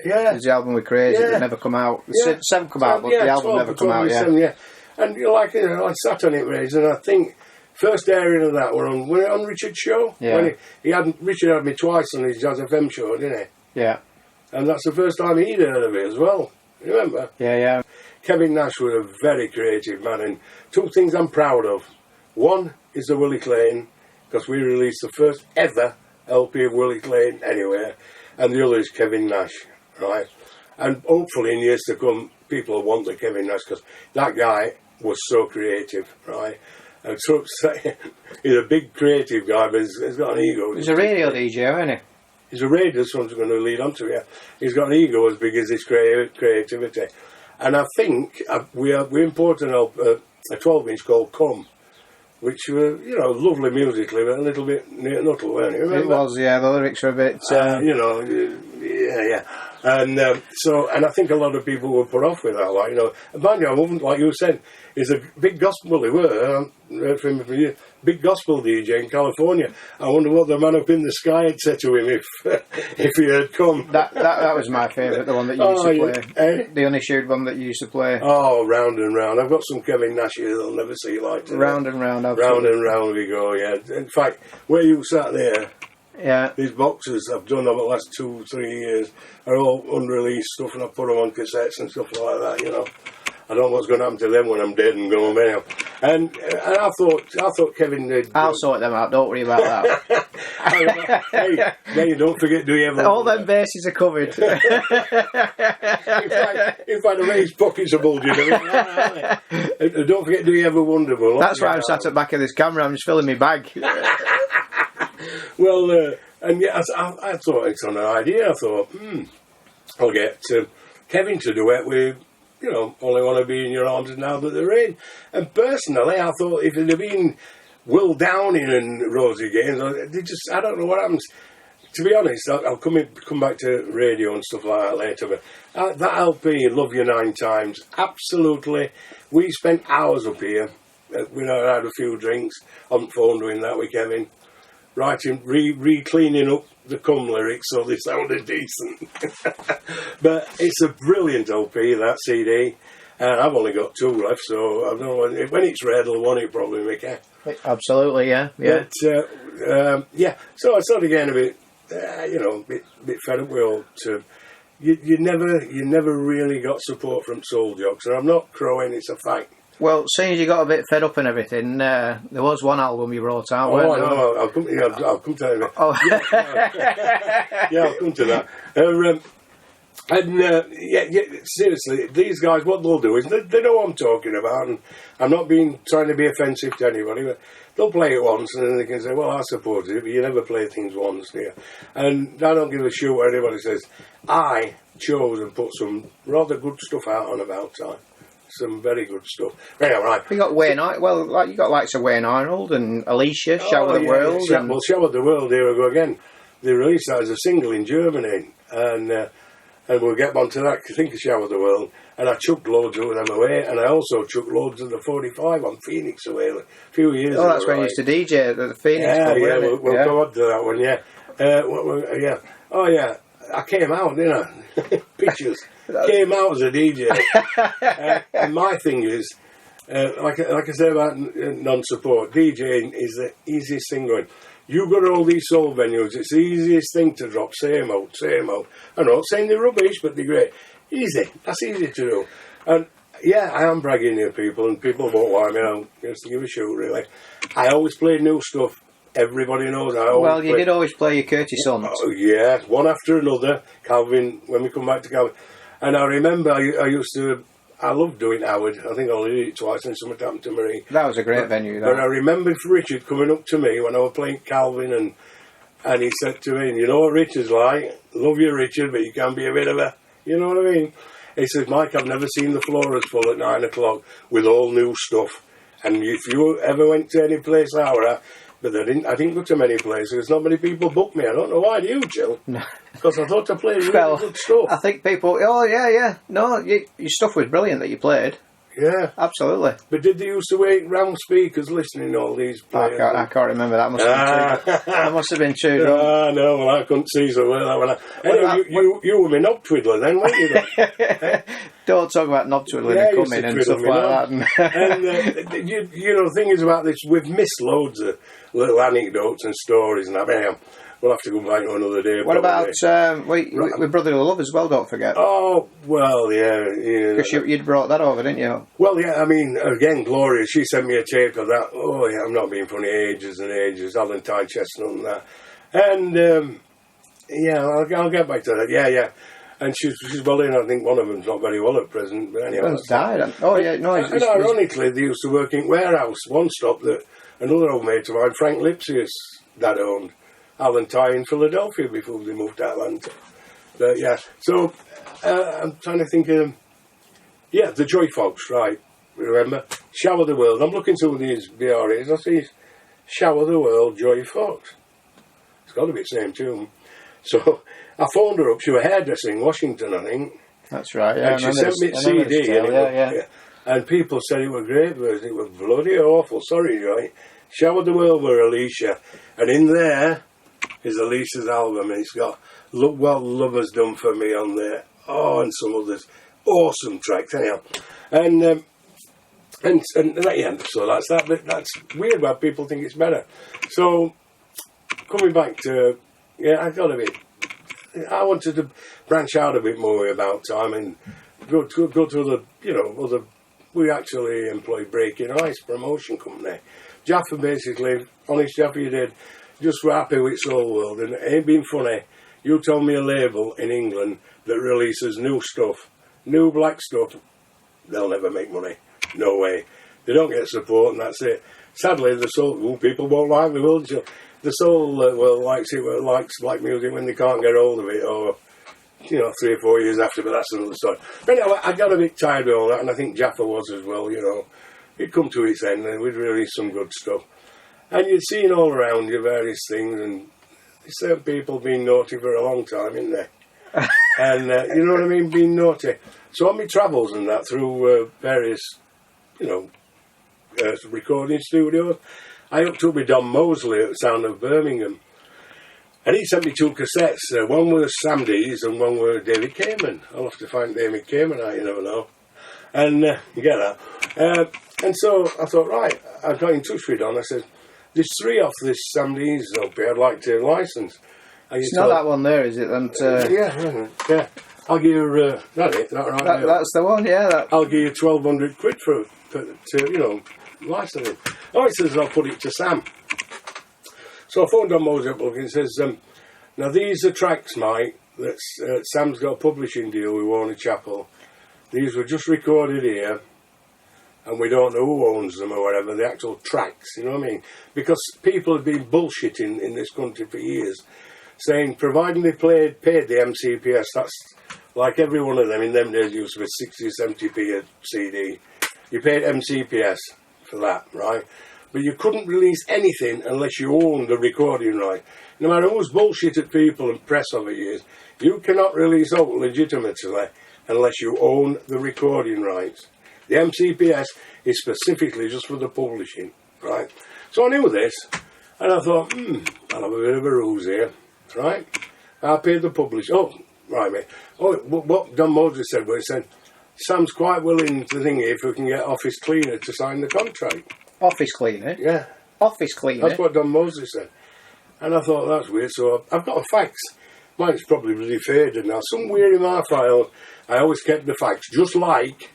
Yeah. It was the album with Crazy that never come out. The 7 come out, but the album never come out, yeah. And I sat on it, and I think first airing of that were on Richard's show. Yeah. When Richard had me twice on his Jazz FM show, didn't he? Yeah. And that's the first time he'd heard of it as well. You remember? Yeah. Kevin Nash was a very creative man, and 2 things I'm proud of. One is the Willie Clayton, because we released the first ever LP of Willie Clayton anywhere, and the other is Kevin Nash, right? And hopefully in years to come, people will want the Kevin Nash, because that guy was so creative, right? And so he's a big creative guy, but he's got an ego. He's a radio DJ, isn't he? He's a radio, this one's going to lead on to it. He's got an ego as big as his creativity. And I think we imported a 12-inch called Come, which were, lovely musically, but a little bit nuttle, weren't it? Remember? It was, yeah, the lyrics were a bit... yeah. And and I think a lot of people were put off with that, And mind you, I wasn't, like you said, he's a big gospel, they were, from big gospel DJ in California. I wonder what the man up in the sky had said to him if he had come. That was my favourite, the one that you used to play. The Unissued one that you used to play. Oh, Round and Round. I've got some Kevin Nash here that I'll never see like that. Round and Round, absolutely. Round and Round we go, yeah. In fact, where you sat there, yeah, these boxes I've done over the last 2-3 years are all unreleased stuff, and I put them on cassettes and stuff like that, I don't know what's going to happen to them when I'm dead and gone anyhow. And I thought Kevin did. I'll sort them out. Don't worry about that. Hey, don't forget. Do you ever? All them bases are covered. in fact, the raised pockets are bulging. Don't forget. Do you ever wonder? Well, that's why I'm sat at the back of this camera. I'm just filling my bag. Well, and yeah, I thought it's an idea. I thought, I'll get Kevin to duet with. Only want to be in your arms now that they're in. And personally, I thought if it had been Will Downing and Rosie Gaines, I don't know what happens. To be honest, I'll come back to radio and stuff like that later. But that LP, Love You 9 Times, absolutely. We spent hours up here. We had a few drinks on the phone doing that with Kevin, writing, re-cleaning up the Come lyrics so they sounded decent. But it's a brilliant LP, that CD, and I've only got 2 left, so I don't know when it's red I'll want it probably, Mickey. Absolutely, yeah. But so I started getting a bit bit fed up with all you never really got support from Soul Jocks, and I'm not crowing, it's a fact. Well, seeing as you got a bit fed up and everything, there was one album you brought out. Oh, I know. I'll come to that. Oh. Yeah, I'll come to that. Seriously, these guys, what they'll do is they know what I'm talking about, and I'm not trying to be offensive to anybody, but they'll play it once, and then they can say, well, I support it, but you never play things once, do you? And I don't give a shit what anybody says. I chose and put some rather good stuff out on About Time. Some very good stuff. Anyway, right. You got Wayne. You got likes of Wayne Arnold and Alicia, Shower the World. Well, Shower the World. Here we go again. They released that as a single in Germany, and and we'll get on to that. I think of Shower the World, and I chucked loads of them away, and I also chucked loads of the 45 on Phoenix away a few years ago. Oh, that's when you used to DJ at the Phoenix Club, Yeah, wasn't it? we'll go on to that one, yeah. Yeah. Oh, yeah. I came out, didn't I? Pictures. Came out as a DJ. And my thing is, like I said about non-support, DJing is the easiest thing going. You go to all these soul venues, it's the easiest thing to drop, same old. I'm not saying they're rubbish, but they're great. Easy. That's easy to do. And yeah, I am bragging to people, and people won't like me. I don't just give a shoot, really. I always play new stuff. Everybody knows I always Well, you did always play your Curtis Sons. Oh, yeah, one after another. Calvin, when we come back to Calvin. And I remember I loved doing Howard. I think I only did it twice and something happened to Marie. That was a great venue. But I remember Richard coming up to me when I was playing Calvin, and he said to me, you know what Richard's like? Love you, Richard, but you can be a bit of a, you know what I mean? He says, Mike, I've never seen the floor as full at 9 o'clock with all new stuff. And if you ever went to any place but I didn't go to many places. Not many people booked me. I don't know why. Do you, Jill? No. Because I thought I played really good stuff. I think people... Oh, yeah. No, your stuff was brilliant that you played. Yeah. Absolutely. But did they used to wait round speakers listening to all these players? I can't remember. That must have been too drunk. Ah, no, well, I couldn't see so well. Anyway, you were my knob twiddler then, weren't you? Don't talk about knob twiddling and coming and stuff like that. And you know, the thing is about this, we've missed loads of little anecdotes and stories and that. Anyhow, we'll have to go back to another day. What about with Brotherly Love as well, don't forget? Oh, well, yeah. Because you'd brought that over, didn't you? Well, yeah, I mean, again, Gloria, she sent me a tape of that. Oh, yeah, I'm not being funny, ages and ages, Alan Ty Chestnut and that. And, yeah, I'll get back to that. Yeah. And she's well in. I think one of them's not very well at present. But anyway, one's died. Oh, yeah, no. And ironically, they used to work in warehouse, one stop that another old mate of mine, Frank Lipsius, dad owned. Alan Ty in Philadelphia before they moved to Atlanta. But yeah, so I'm trying to think of, the Joy Fox, right, remember? Shower the World. I'm looking through these BRAs, I see Shower the World, Joy Fox. It's got to be the same tune. So I phoned her up, she was hairdressing in Washington, I think. That's right, yeah. And she sent me a CD, and people said it was great, but it was bloody awful, sorry, Joy. Shower the World with Alicia, and in there is Alicia's album, and it's got Look What Love Has Done For Me on there. Oh, and some others. Awesome tracks, anyhow. And yeah, so that's that. But that's weird why people think it's better. So, coming back to, I wanted to branch out a bit more about time and go to other, we actually employ Breaking Ice promotion company. Jaffa basically, honest Jaffa you did, just were happy with Soul World, and it ain't been funny. You told me a label in England that releases new stuff, new black stuff, they'll never make money. No way. They don't get support, and that's it. Sadly, the soul people won't like me, will they? The soul world likes black music when they can't get hold of it, or 3 or 4 years after. But that's another story. But anyway, I got a bit tired of all that, and I think Jaffa was as well. It'd come to its end, and we'd release some good stuff. And you'd seen all around you various things, and certain people being naughty for a long time, isn't they? And you know what I mean, being naughty. So on my travels and that through various, recording studios, I hooked up with Don Mosley at Sound of Birmingham, and he sent me 2 cassettes. One was Sam Dees and one was David Kamen. I'll have to find David Kamen out, you never know. And you get that. And so I thought, right, I got in touch with Don. I said, there's 3 off this Sam Dees LP I'd like to license. It's not that one there, is it? And, yeah. I'll give you, that's the one, yeah. I'll give you 1,200 quid for licensing. Oh, he says, I'll put it to Sam. So I phoned Don Mosey up and he says, now these are tracks, Mike, that Sam's got a publishing deal with Warner Chappell. These were just recorded here, and we don't know who owns them or whatever, the actual tracks, you know what I mean? Because people have been bullshitting in this country for years, saying, providing they paid the MCPS, that's like every one of them in them days used to be 60 or 70p a CD. You paid MCPS for that, right? but you couldn't release anything unless you owned the recording right. No matter who's bullshitted people and press over years, you cannot release out legitimately unless you own the recording rights. The MCPS is specifically just for the publishing, right? So I knew this, and I thought, I'll have a bit of a ruse here, right? I paid the publisher. Oh, right, mate. Oh, what Don Moses said was, he said, Sam's quite willing to think if we can get office cleaner to sign the contract. Office cleaner? Yeah. Office cleaner? That's what Don Moses said. And I thought, that's weird. So I've got a fax. Mine's probably really faded now. Somewhere in my file, I always kept the fax. Just like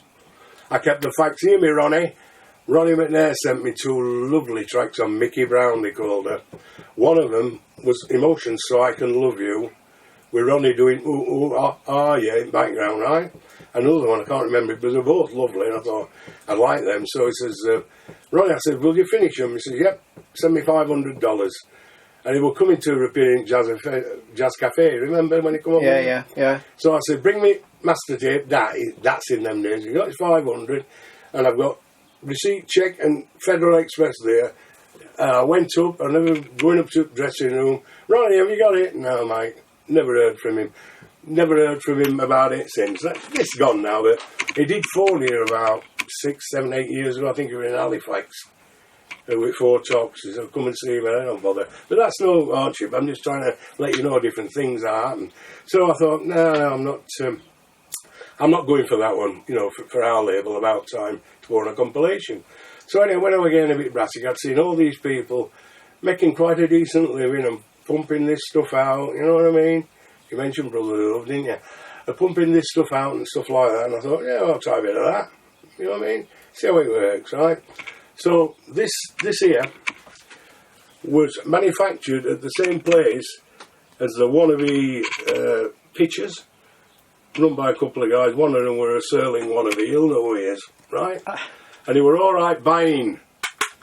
I kept the fax. Hear me, Ronnie? Ronnie McNair sent me 2 lovely tracks on Mickey Brown, they called her. One of them was Emotions So I Can Love You, with Ronnie doing ooh, ooh, ah, yeah, in background, right? Another one, I can't remember, but they're both lovely, and I thought, I like them. So he says, Ronnie, I said, will you finish them? He says, yep, send me $500. And he was coming to a appearing Jazz Cafe, remember when he come up? Yeah. So I said, bring me master tape, that's in them days. He got his 500, and I've got receipt, check, and Federal Express there. I went up, I never going up to the dressing room. Ronnie, have you got it? No, mate, never heard from him. Never heard from him about it since. It's gone now, but he did phone here about 6, 7, 8 years ago. I think he was in Halifax with 4 talks. He said, come and see me, I don't bother. But that's no hardship. I'm just trying to let you know different things that happen. So I thought, no, I'm not going for that one, you know, for our label, About Time, to own a compilation. So anyway, when I was getting a bit brassy, I'd seen all these people making quite a decent living and pumping this stuff out, you know what I mean? You mentioned Brotherhood, didn't you? Pumping this stuff out and stuff like that, and I thought, yeah, I'll try a bit of that. You know what I mean? See how it works, right? So this here was manufactured at the same place as the wannabe pictures, run by a couple of guys. One of them were a Serling wannabe, you'll know who he is, right? And he were all right buying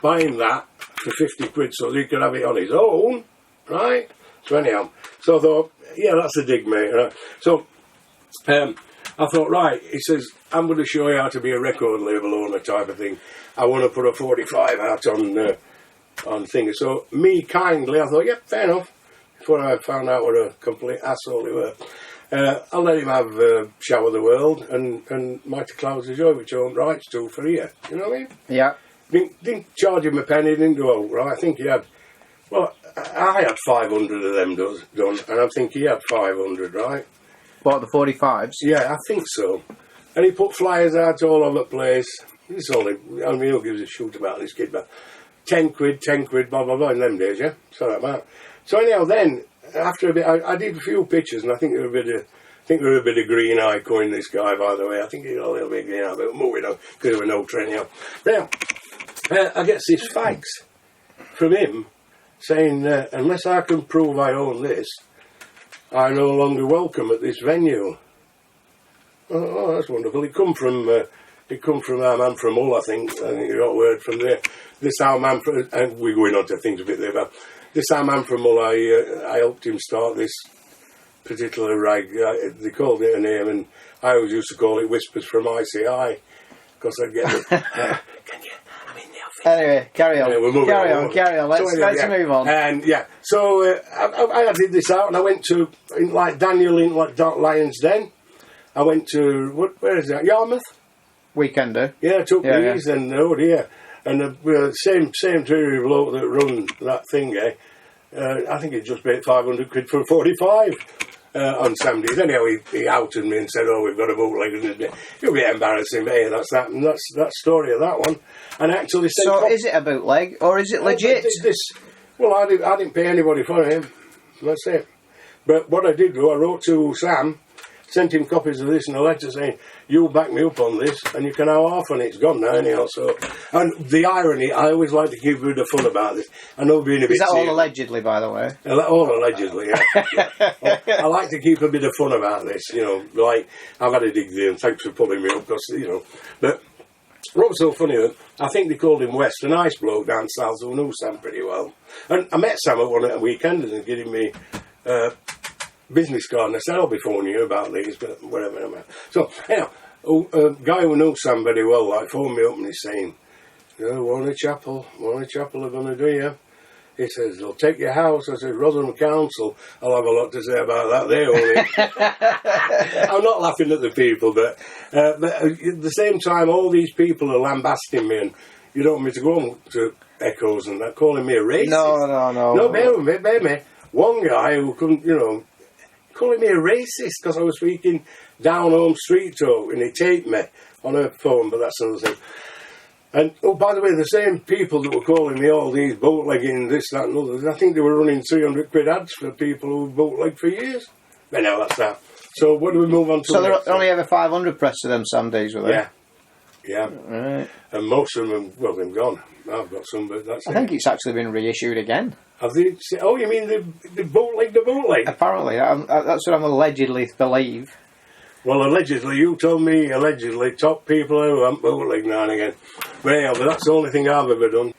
that for 50 quid so he could have it on his own, right? So anyhow, so I thought, yeah, that's a dig, mate. Right? So I thought, right, he says, I'm going to show you how to be a record label owner type of thing. I want to put a 45 out on things. So me kindly, I thought, yep, fair enough. Before I found out what a complete asshole he were. I'll let him have Shower the World and Mighty Clouds of Joy, which I owned rights to for a year. You know what I mean? Yeah. Didn't charge him a penny, didn't do all right. I think he had, well, I had 500 of them done, and I think he had 500, right? What, the 45s? Yeah, I think so. And he put flyers out all over the place. It's only, I mean, who gives a shoot about this kid, but 10 quid, blah, blah, blah, in them days, yeah? So that amount. So anyhow, then, after a bit, I did a few pictures, and I think there was a bit of green eye coin this guy, by the way. I think he got a little bit green eye, but moving on, because there were no training out. Now, I get this fax from him saying, unless I can prove I own this, I'm no longer welcome at this venue. Oh, that's wonderful. It come from our man from Hull, I think. I think you got word from there. This our man from, and we're going on to things a bit there, but this our man from Hull, I helped him start this particular rag. They called it a name, and I always used to call it Whispers from ICI, because I'd get it. Can you? I'm in the office. Anyway, carry on. Anyway, carry on. Let's move on. And yeah, so I did this out, and I went to Daniel in Lions Den. I went to where is that? Yarmouth. Weekender. Yeah, I took these and oh dear, and the same Terry bloke that run that thing. I think he just paid 500 quid for 45 on Sundays. Anyhow, he outed me and said, "Oh, we've got a bootleg." It'll be embarrassing, but hey, that's that. And that's that story of that one. And actually, so is it a bootleg or is it legit? Well, I didn't pay anybody for him. That's it. But what I did do, I wrote to Sam. Sent him copies of this and a letter saying, you'll back me up on this, and you can have half on it. It's gone now anyhow. So, and the irony, I always like to keep a bit of fun about this. I know being a bit... Is that all allegedly, by the way? All allegedly, yeah. I like to keep a bit of fun about this, you know. Like, I've had a dig there, and thanks for pulling me up, because, you know. But what was so funny, I think they called him West, a nice bloke down south who knew Sam pretty well. And I met Sam at one at a weekend, and giving me... business card, and I said, I'll be phoning you about these, but whatever. So, anyhow, a guy who knows Sam very well, like, phoned me up and he's saying, Yeah, Warner Chapel are going to do you. He says, they'll take your house. I said, Rotherham Council, I'll have a lot to say about that. They own it. I'm not laughing at the people, but at the same time, all these people are lambasting me, and you don't want me to go on to Echoes and that, calling me a racist. No. No, bear me. One guy who couldn't, calling me a racist because I was speaking down home street talk, and he taped me on her phone, but that's another thing. And, oh, by the way, the same people that were calling me all these bootlegging, this, that and others, I think they were running 300 quid ads for people who bootlegged for years. But now that's that. So what do we move on to? So there only ever 500 press to them Sundays, were there? Yeah. Right. And most of them, well, they're gone. I've got some, but that's I think it's actually been reissued again. Have they? Oh, you mean the bootleg? Apparently, that's what I'm allegedly believe. Well, allegedly, you told me, top people who haven't bootleg now and again. But that's the only thing I've ever done.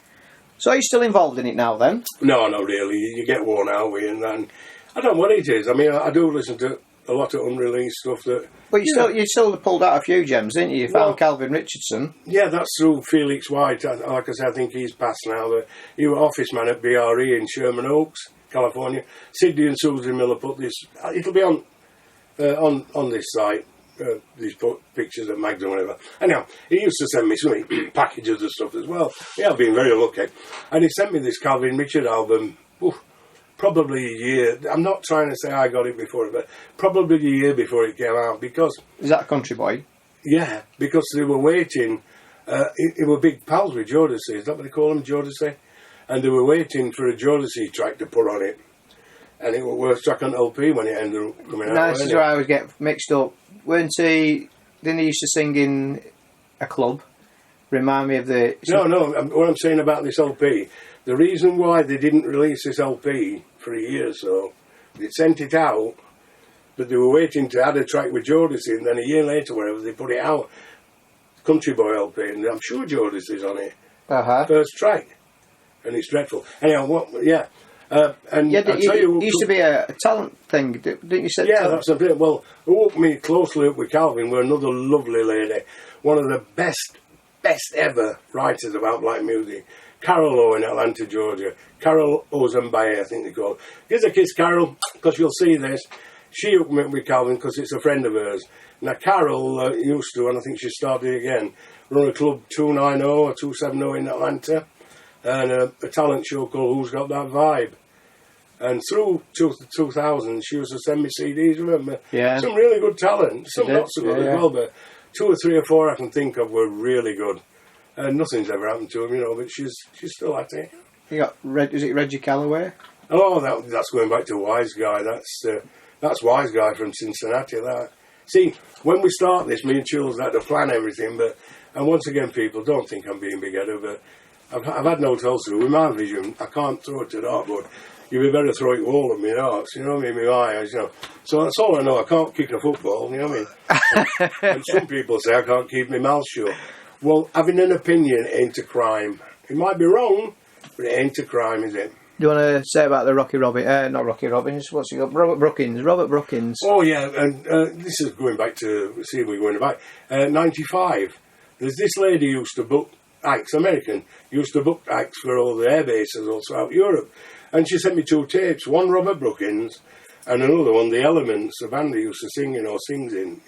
So are you still involved in it now then? No, not really. You get worn out with it, and then, I don't know what it is. I mean, I do listen to a lot of unreleased stuff that... But you still pulled out a few gems, didn't you? You found Calvin Richardson. Yeah, that's through Felix White. Like I said, I think he's passed now. But he was office man at BRE in Sherman Oaks, California. Sidney and Susan Miller put this... It'll be on this site, these pictures of Mags or whatever. Anyhow, he used to send me some packages of stuff as well. Yeah, I've been very lucky. And he sent me this Calvin Richard album, probably a year. I'm not trying to say I got it before, but probably a year before it came out, because... Is that Country Boy? Yeah, because they were waiting. They were big pals with Jodeci, is that what they call them, Jodeci? And they were waiting for a Jodeci track to put on it. And it was worth track on LP when it ended up coming out. No, this is where I always get mixed up. Didn't he used to sing in a club? Remind me of the... No, what I'm saying about this LP, the reason why they didn't release this LP for a year or so, they sent it out, but they were waiting to add a track with Jodeci, and then a year later, wherever, they put it out, Country Boy LP, and I'm sure Jodeci's on it. First track. And it's dreadful. Anyhow, and yeah, it used to be a talent thing, didn't you say? Yeah, that's a bit. Well, who hooked me closely up with Calvin were another lovely lady, one of the best ever writers about black music, Carol O in Atlanta, Georgia. Carol Ozembaye, I think they call her. Here's a kiss, Carol, because you'll see this. She hooked me up with Calvin because it's a friend of hers. Now, Carol used to, and I think she started again, run a club 290 or 270 in Atlanta, and a talent show called Who's Got That Vibe. And through 2000, she used to send me CDs, remember? Yeah. Some really good talent, some not so good as well, but 2 or 3 or 4 I can think of were really good. And nothing's ever happened to them, but she's still at it. You got, is it Reggie Calloway? Oh, that's going back to Wise Guy. That's Wise Guy from Cincinnati, that. See, when we start this, me and Chills like to plan everything, and once again, people, don't think I'm being big-headed, but I've had no tell through. With my vision, I can't throw it to the dartboard. You'd be better throw it all at me darts, you know what I mean, my eyes, So that's all I know. I can't kick a football, you know what I mean? And some people say I can't keep my mouth shut. Well, having an opinion ain't a crime. It might be wrong, but it ain't a crime, is it? Do you want to say about the not Rocky Robbins, what's he got? Robert Brookins. Oh, yeah, and this is going back to, see if we're going back, 95. There's this lady who used to book acts, American, used to book acts for all the air bases all throughout Europe. And she sent me 2 tapes, one Robert Brookins and another one, The Elements, a band he used to sing in or sings in,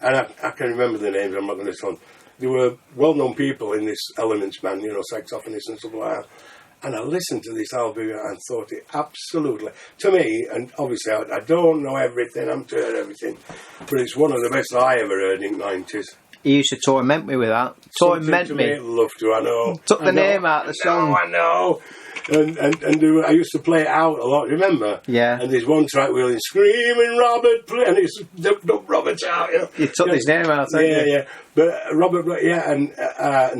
And I can remember the names, I'm not going to tell them. There were well-known people in this Elements band, saxophonists and stuff like that. And I listened to this album and thought it absolutely, to me, and obviously I don't know everything, I'm heard everything, but it's one of the best I ever heard in the 90s. He used to torment me with that. Torment me. Love to, I know. Took the name out of the song. I know. And I used to play it out a lot, remember? Yeah. And there's one track where he's screaming, Robert, play, and he's ducked up Robert's out, You took his name out, didn't you? Yeah. But Robert, and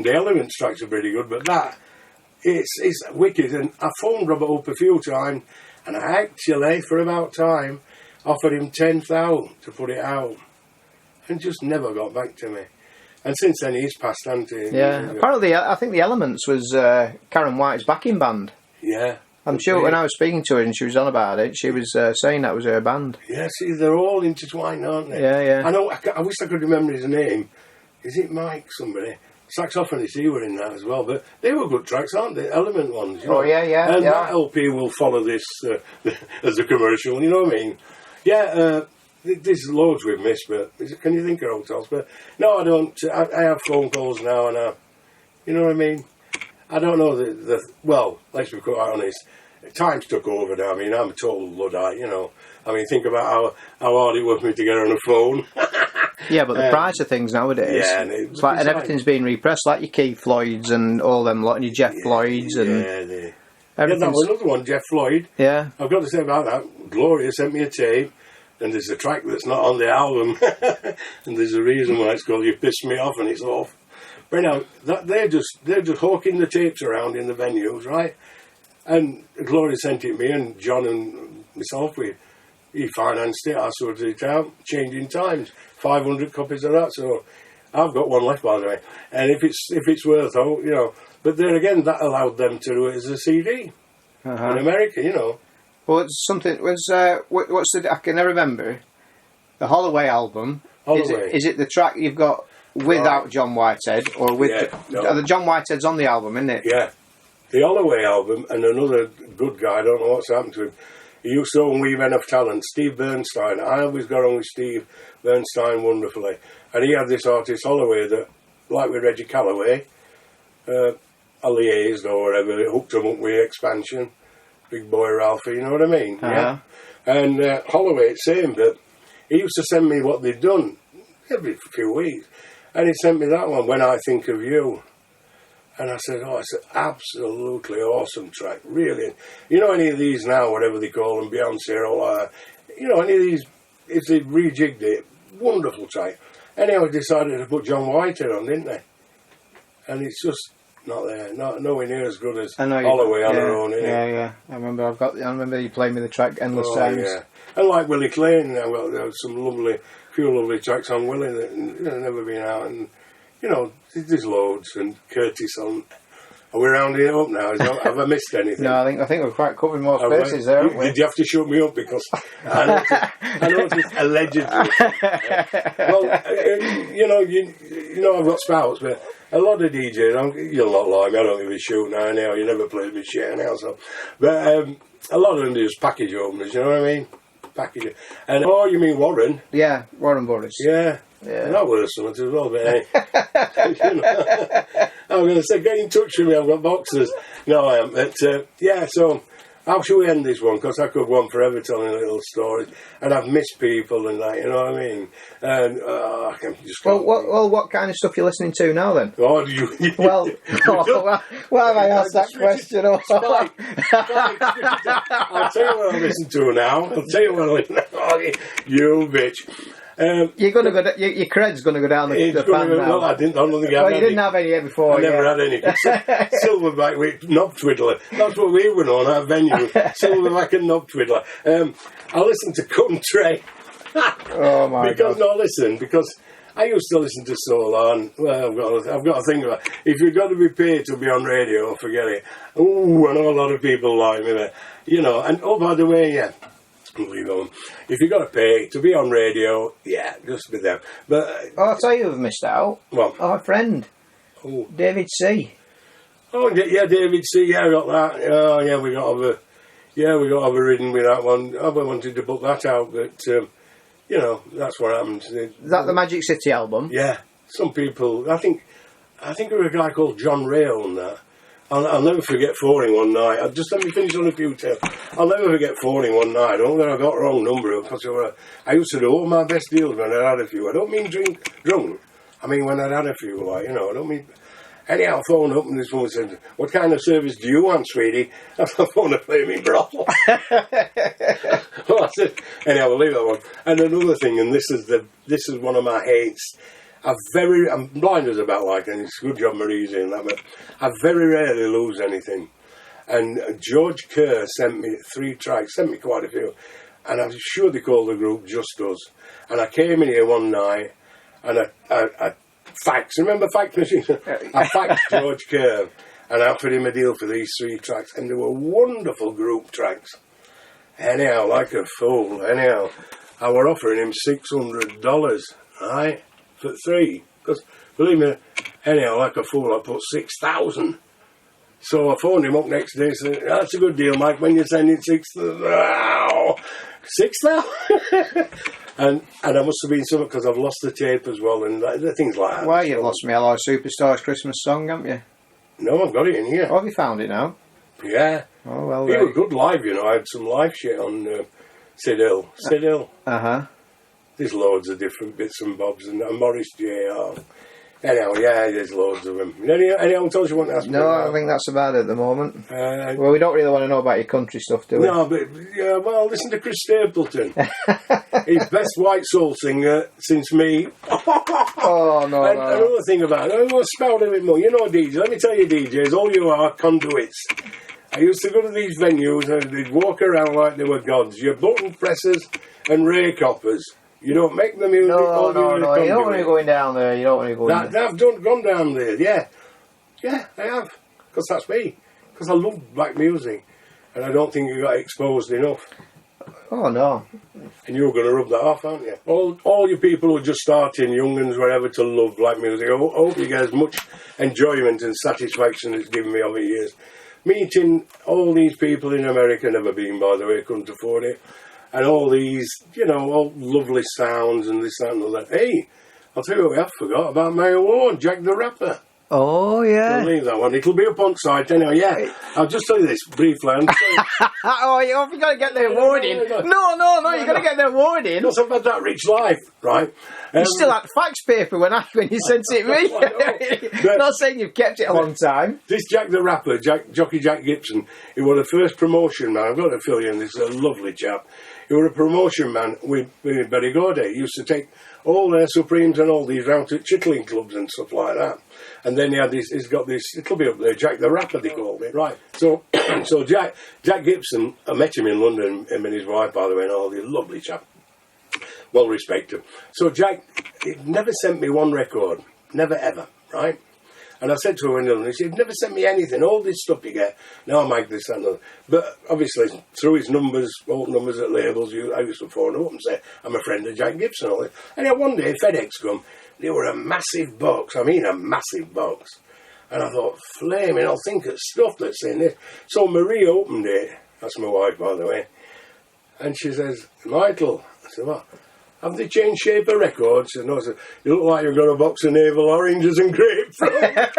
the Elements tracks are pretty good, but that, it's wicked. And I phoned Robert up a few times, and I actually, for about time, offered him 10,000 to put it out, and just never got back to me. And since then, he's passed, hasn't he? Yeah. Apparently, I think the Elements was Karen White's backing band. Yeah. I'm sure when I was speaking to her and she was on about it, she was saying that was her band. Yeah, see, they're all intertwined, aren't they? Yeah. I know. I wish I could remember his name. Is it Mike? Somebody Saxophonist, he were in that as well, but they were good tracks, aren't they? Element ones, you know? Oh, yeah. And that LP will follow this as a commercial, you know what I mean? Yeah, there's loads we've missed, but can you think of hotels? But no, I don't. I have phone calls now, and you know what I mean? I don't know well, let's be quite honest, time's took over now. I mean, I'm a total Luddite, you know. I mean, think about how hard it was for me to get on a phone. Yeah, but the price of things nowadays, yeah, and everything's being repressed, like your Keith Floyds and all them lot, and your Jeff Floyds and yeah, that was another one, Jeff Floyd. Yeah, I've got to say about that. Gloria sent me a tape, and there's a track that's not on the album, and there's a reason why it's called "You Pissed Me Off," and it's off. But now they're just hawking the tapes around in the venues, right? And Gloria sent it me, and John and myself, he financed it. I sorted it out, changing times, 500 copies of that. So I've got one left, by the way. And if it's worth, you know. But there again, that allowed them to do it as a CD in America, you know. Well, it's something. What's the? I can never remember. The Holloway album. Holloway. Is it the track you've got without John Whitehead, or with the John Whitehead's on the album, isn't it? Yeah, the Holloway album, and another good guy. I don't know what's happened to him. He used to own We Men of Talent, Steve Bernstein. I always got on with Steve Bernstein wonderfully, and he had this artist Holloway that, like with Reggie Calloway, I liaised or whatever, hooked him up with Expansion. Big Boy Ralphie, you know what I mean? Yeah. And Holloway, same, but he used to send me what they'd done every few weeks. And he sent me that one, When I Think of You. And I said, oh, it's an absolutely awesome track, really. You know, any of these now, whatever they call them, Beyonce or you know, any of these, if they rejigged it, wonderful track. Anyhow, they decided to put John Whitehead on, didn't they? And it's just not there, nowhere near as good as Holloway on her own, innit? Yeah. I remember you playing me the track endless times. Yeah. And like Willie Klein, there were some few lovely tracks on Willie that have never been out, and you know, there's loads. And Curtis on. Are we rounding it up now? Have I missed anything? No, I think we're quite covering more spaces there, aren't we? Did you have to shut me up because I noticed allegedly? Well, you know I've got spouts, but a lot of DJs, you're not like me, I don't give a shoot now, anyhow, you never played me shit anyhow, so. But a lot of them do just package openers, you know what I mean? Package. And, oh, you mean Warren? Yeah, Warren Boris. Yeah. And that was something as well, but you know, I'm going to say, get in touch with me, I've got boxes. No, I am. But, yeah, so how should we end this one? Because I could go on forever telling little stories. And I've missed people and that, you know what I mean? And I can just... Well, what kind of stuff are you listening to now, then? Oh, do you... Well, why have I asked that question? I'll tell you what I listen to now. I'll tell you what I listen to. Oh, you bitch. You're going to go. Your cred's going to go down the pan now. Well, I don't think I had any. You didn't have any here before. I never had any. Silverback with knob twiddler. That's what we were on our venue. Silverback and knob twiddler. I listened to Country. Oh my God! Because I used to listen to Soul and well, I've got to think about it. If you've got to be paid to be on radio, forget it. Ooh, I know a lot of people like me there. You know, and oh, by the way, yeah. If you've got to pay to be on radio, yeah, just be there. But I'll tell you who've missed out. What? Our friend, David C. Oh yeah, David C. Yeah, I got that. Oh yeah, we got overridden with that one. I wanted to put that out, but you know, that's what happens. Is that the Magic City album? Yeah, some people. I think there was a guy called John Ray on that. I'll never forget phoning one night. Just let me finish on a few tales. I'll never forget phoning one night. I don't think I got the wrong number. Because I used to do all my best deals when I had a few. I don't mean drunk. I mean when I had a few, like, you know, I don't mean... Anyhow, I phoned up and this woman said, what kind of service do you want, sweetie? I phoned to play me brothel. Well, I said, anyhow, we'll leave that one. And another thing, and this is one of my hates... I'm blind as a bat like, and it's a good job Marie's in that, but I very rarely lose anything. And George Kerr sent me 3 tracks, sent me quite a few, and I'm sure they called the group Just Us. And I came in here one night, and I faxed, remember fax machines? I faxed George Kerr, and I offered him a deal for these 3 tracks, and they were wonderful group tracks. Anyhow, like a fool, anyhow, I were offering him $600, right? For 3, because believe me, Anyhow, like a fool, I put 6,000. So I phoned him up next day and said, that's a good deal, Mike, when you're sending 6,000. Wow, 6,000? and I must have been something because I've lost the tape as well and things like that. Why, you've lost me Hello Superstars Christmas song, haven't you? No, I've got it in here. Oh, have you found it now? Yeah. Oh, well, He was good live, you know. I had some live shit on Sid Hill. Sid Hill. Uh-huh. There's loads of different bits and bobs and Morris J.R. Anyhow, yeah, there's loads of them. Anyhow, else you want to ask me No, about? I think that's about it at the moment. Well, we don't really want to know about your country stuff, do we? No, but, yeah, well, listen to Chris Stapleton. He's best white soul singer since me. Oh, no, And no. another thing about it, I want to spout a bit more. You know, DJs, let me tell you, DJs, all you are conduits. I used to go to these venues and they'd walk around like they were gods. You're button pressers and rake hoppers. You don't make the music. No, all no, you're no. a You don't want conduit. to be going down there. You don't want to go in there. I've gone down there, yeah. Yeah, I have. Because that's me. Because I love black music. And I don't think you got exposed enough. Oh, no. And you're going to rub that off, aren't you? All you people who are just starting, young'uns, whatever, to love black music, I hope you get as much enjoyment and satisfaction it's given me over the years. Meeting all these people in America, never been, by the way, couldn't afford it. And all these, you know, all lovely sounds and this, that and that. Hey, I'll tell you what I forgot about my award, Jack the Rapper. Oh, yeah. I'll leave that one. It'll be up on site anyway. Yeah, I'll just tell you this briefly. Oh, you got to get the award in. No, you got to get the award in. Because I've had that rich life, right? You still had fax paper when you sent it me. Not saying you've kept it a long time. This Jack the Rapper, Jockey Jack Gibson, he was the first promotion man. I've got to fill you in. This is a lovely chap. He was a promotion man with Berry Gordy. He used to take all their Supremes and all these round to Chittling clubs and stuff like that. And then he's got this, it'll be up there, Jack the Rapper they called it. Right. So so Jack Gibson, I met him in London, him and his wife, by the way, and all, the lovely chap. Well respected. So Jack, he never sent me one record. Never ever, right? And I said to him in London, he said, "You've never sent me anything, all this stuff you get. No, I make this and that." But obviously, through his numbers, old numbers at labels, I used to phone him up and say, "I'm a friend of Jack Gibson." All this. And then one day, FedEx come, they were a massive box, I mean a massive box. And I thought, flaming, I'll think of stuff that's in this. So Marie opened it, that's my wife, by the way, and she says, "Michael," I said, "What? Have they changed shape of records?" She said, "No." I said, "You look like you've got a box of navel oranges and grapefruit."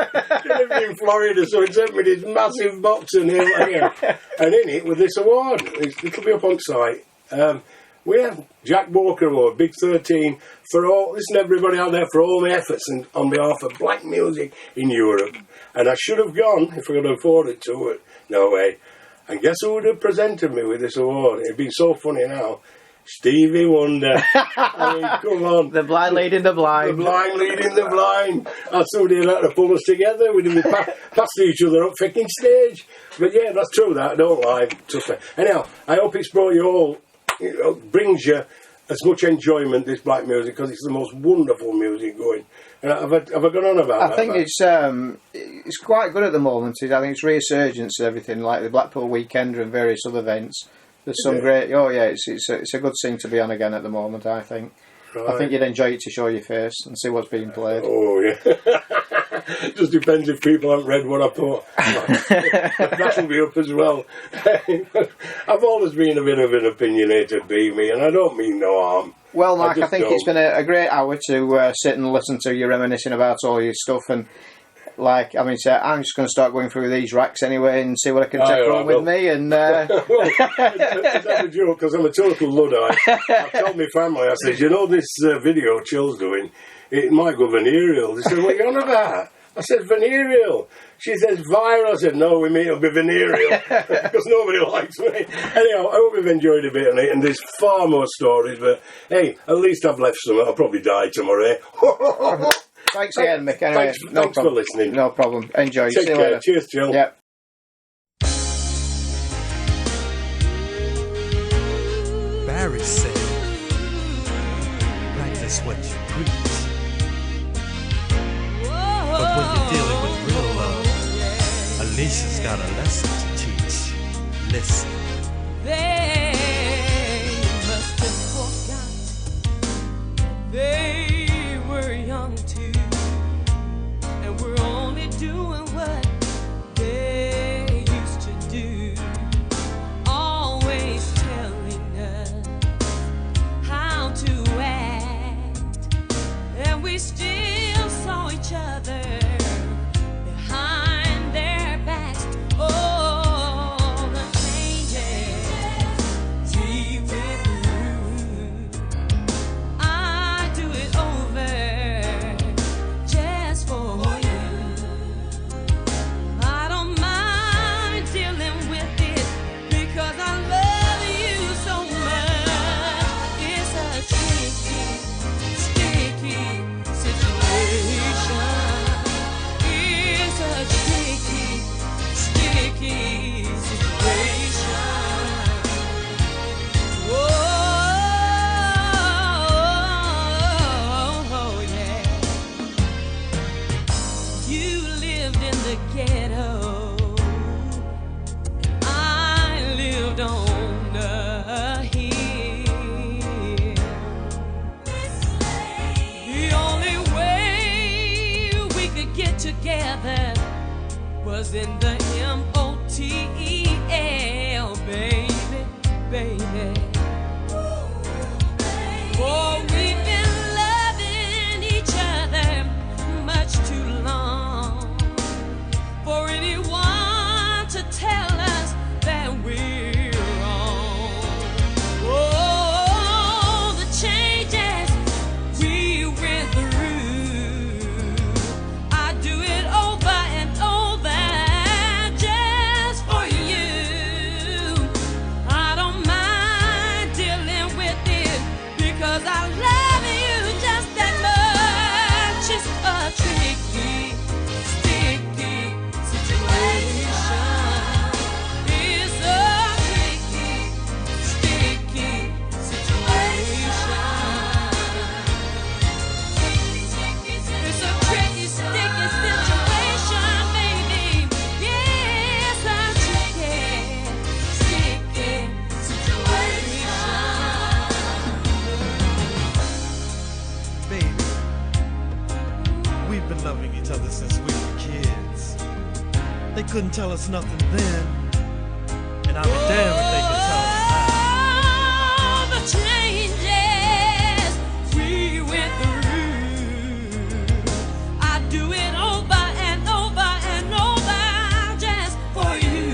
She lived in Florida, so he sent me this massive box of navel oranges. And in it, with this award, it'll be up on site. We have Jack Walker Award, Big 13, for all, listen everybody out there, for all the efforts and on behalf of black music in Europe. And I should have gone, if I could afford it to it, no way. And guess who would have presented me with this award? It'd be so funny now. Stevie Wonder. I mean, come on. The blind leading the blind. The blind leading the blind. That's somebody that had to pull us together. We'd have been past each other up fucking stage. But yeah, that's true, that. I don't lie. Trust me. Anyhow, I hope it's brought you all, brings you as much enjoyment, this black music, because it's the most wonderful music going. And have I gone on about that? I think it's quite good at the moment. I think it's resurgence and everything, like the Blackpool Weekender and various other events. There's some great. Oh yeah, it's a good thing to be on again at the moment. I think. Right. I think you'd enjoy it to show your face and see what's being played. Oh yeah. Just depends if people haven't read what I put. That'll be up as well. I've always been a bit of an opinionated me, and I don't mean no harm. Well, Mark, I think it's been a great hour to sit and listen to you reminiscing about all your stuff and. Like, I mean, so I'm just going to start going through these racks anyway and see what I can take home with me. And well, that's a joke because I'm a total Luddite. I told my family, I said, "You know this video Chill's doing, it might go venereal." They said, "What are you on about?" I said, "Venereal." She says, "Viral." I said, "No, we mean it'll be venereal because nobody likes me." Anyhow, I hope you've enjoyed a bit on it, and there's far more stories, but hey, at least I've left some. I'll probably die tomorrow. Thanks again, Mick. Anyway, thanks for listening. No problem. Enjoy. Take care. Later. Cheers, Jill. Yep. Barry said, "Practice what you preach." But when you're dealing with real love, Alicia's got a lesson to teach. Listen. They must have forgot they were young too, and we still saw each other behind their backs. Oh, the changes we went through. I do it over just for you. I don't mind dealing with it because I love you so much. It's a tricky, sticky situation. It's a tricky, sticky situation. Oh, yeah. You lived in the ghetto. I lived on the hill. The only way we could get together was in the M-O-T-E-L, baby, baby. Oh, we've been loving each other much too long for anyone to tell us that we're wrong. Oh, the changes we went through. I do it over and over just for you. I don't mind dealing with it because I love you just that much. It's a tricky, sticky situation. It's a tricky, sticky situation. It's a tricky, sticky situation, baby. Yes, a tricky, sticky situation. Baby, we've been loving each other since we were kids. They couldn't tell us nothing then, and I'd be damned if they could tell us now. All the changes we went through. I do it over and over and over just for you.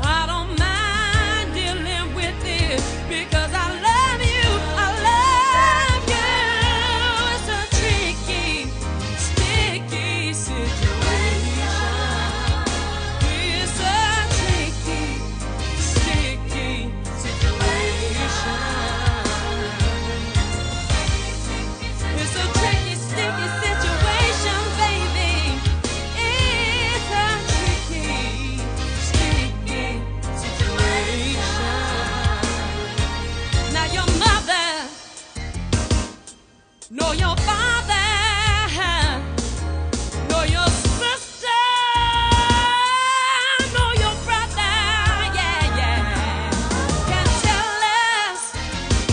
I don't mind dealing with it because I love you. I love you. It's a tricky, sticky situation. It's a tricky, sticky situation. It's a tricky, sticky situation, baby. It's a tricky, sticky situation. Now your mother, nor your father, nor your sister, nor your brother, yeah, yeah, can tell us,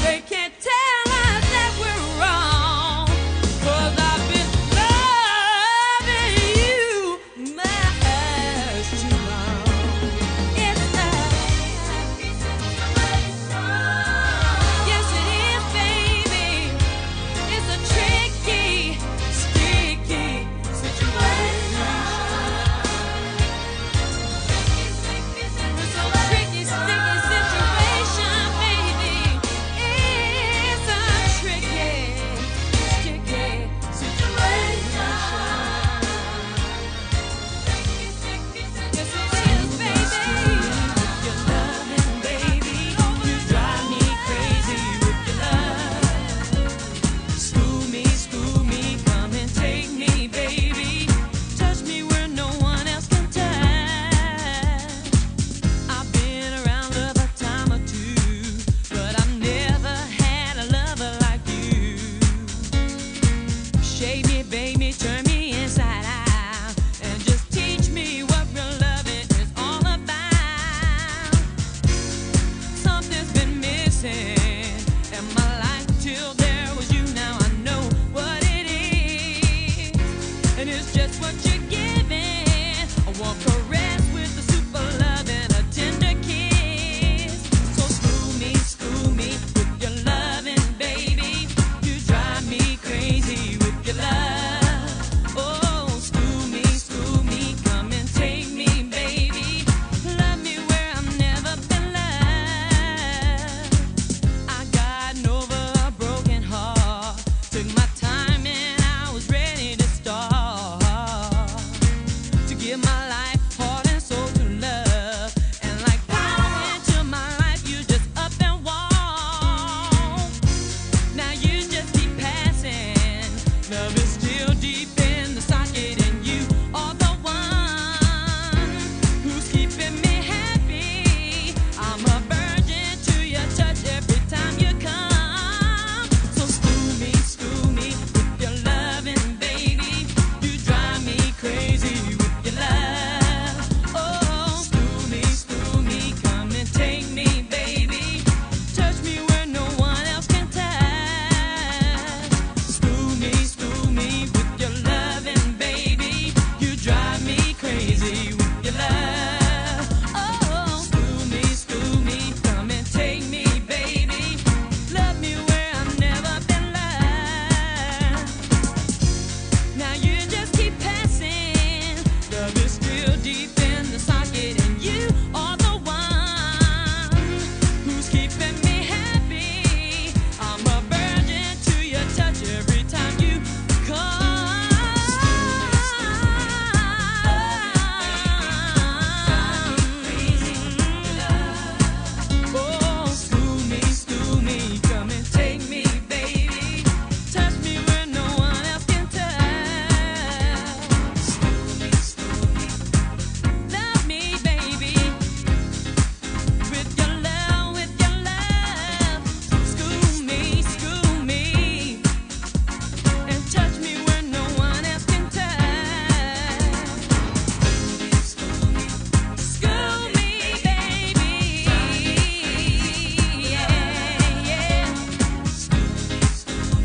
they can't tell us that we're wrong, 'cause I've been loving you much too long. It's a yes, it is, baby. It's a trick.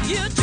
You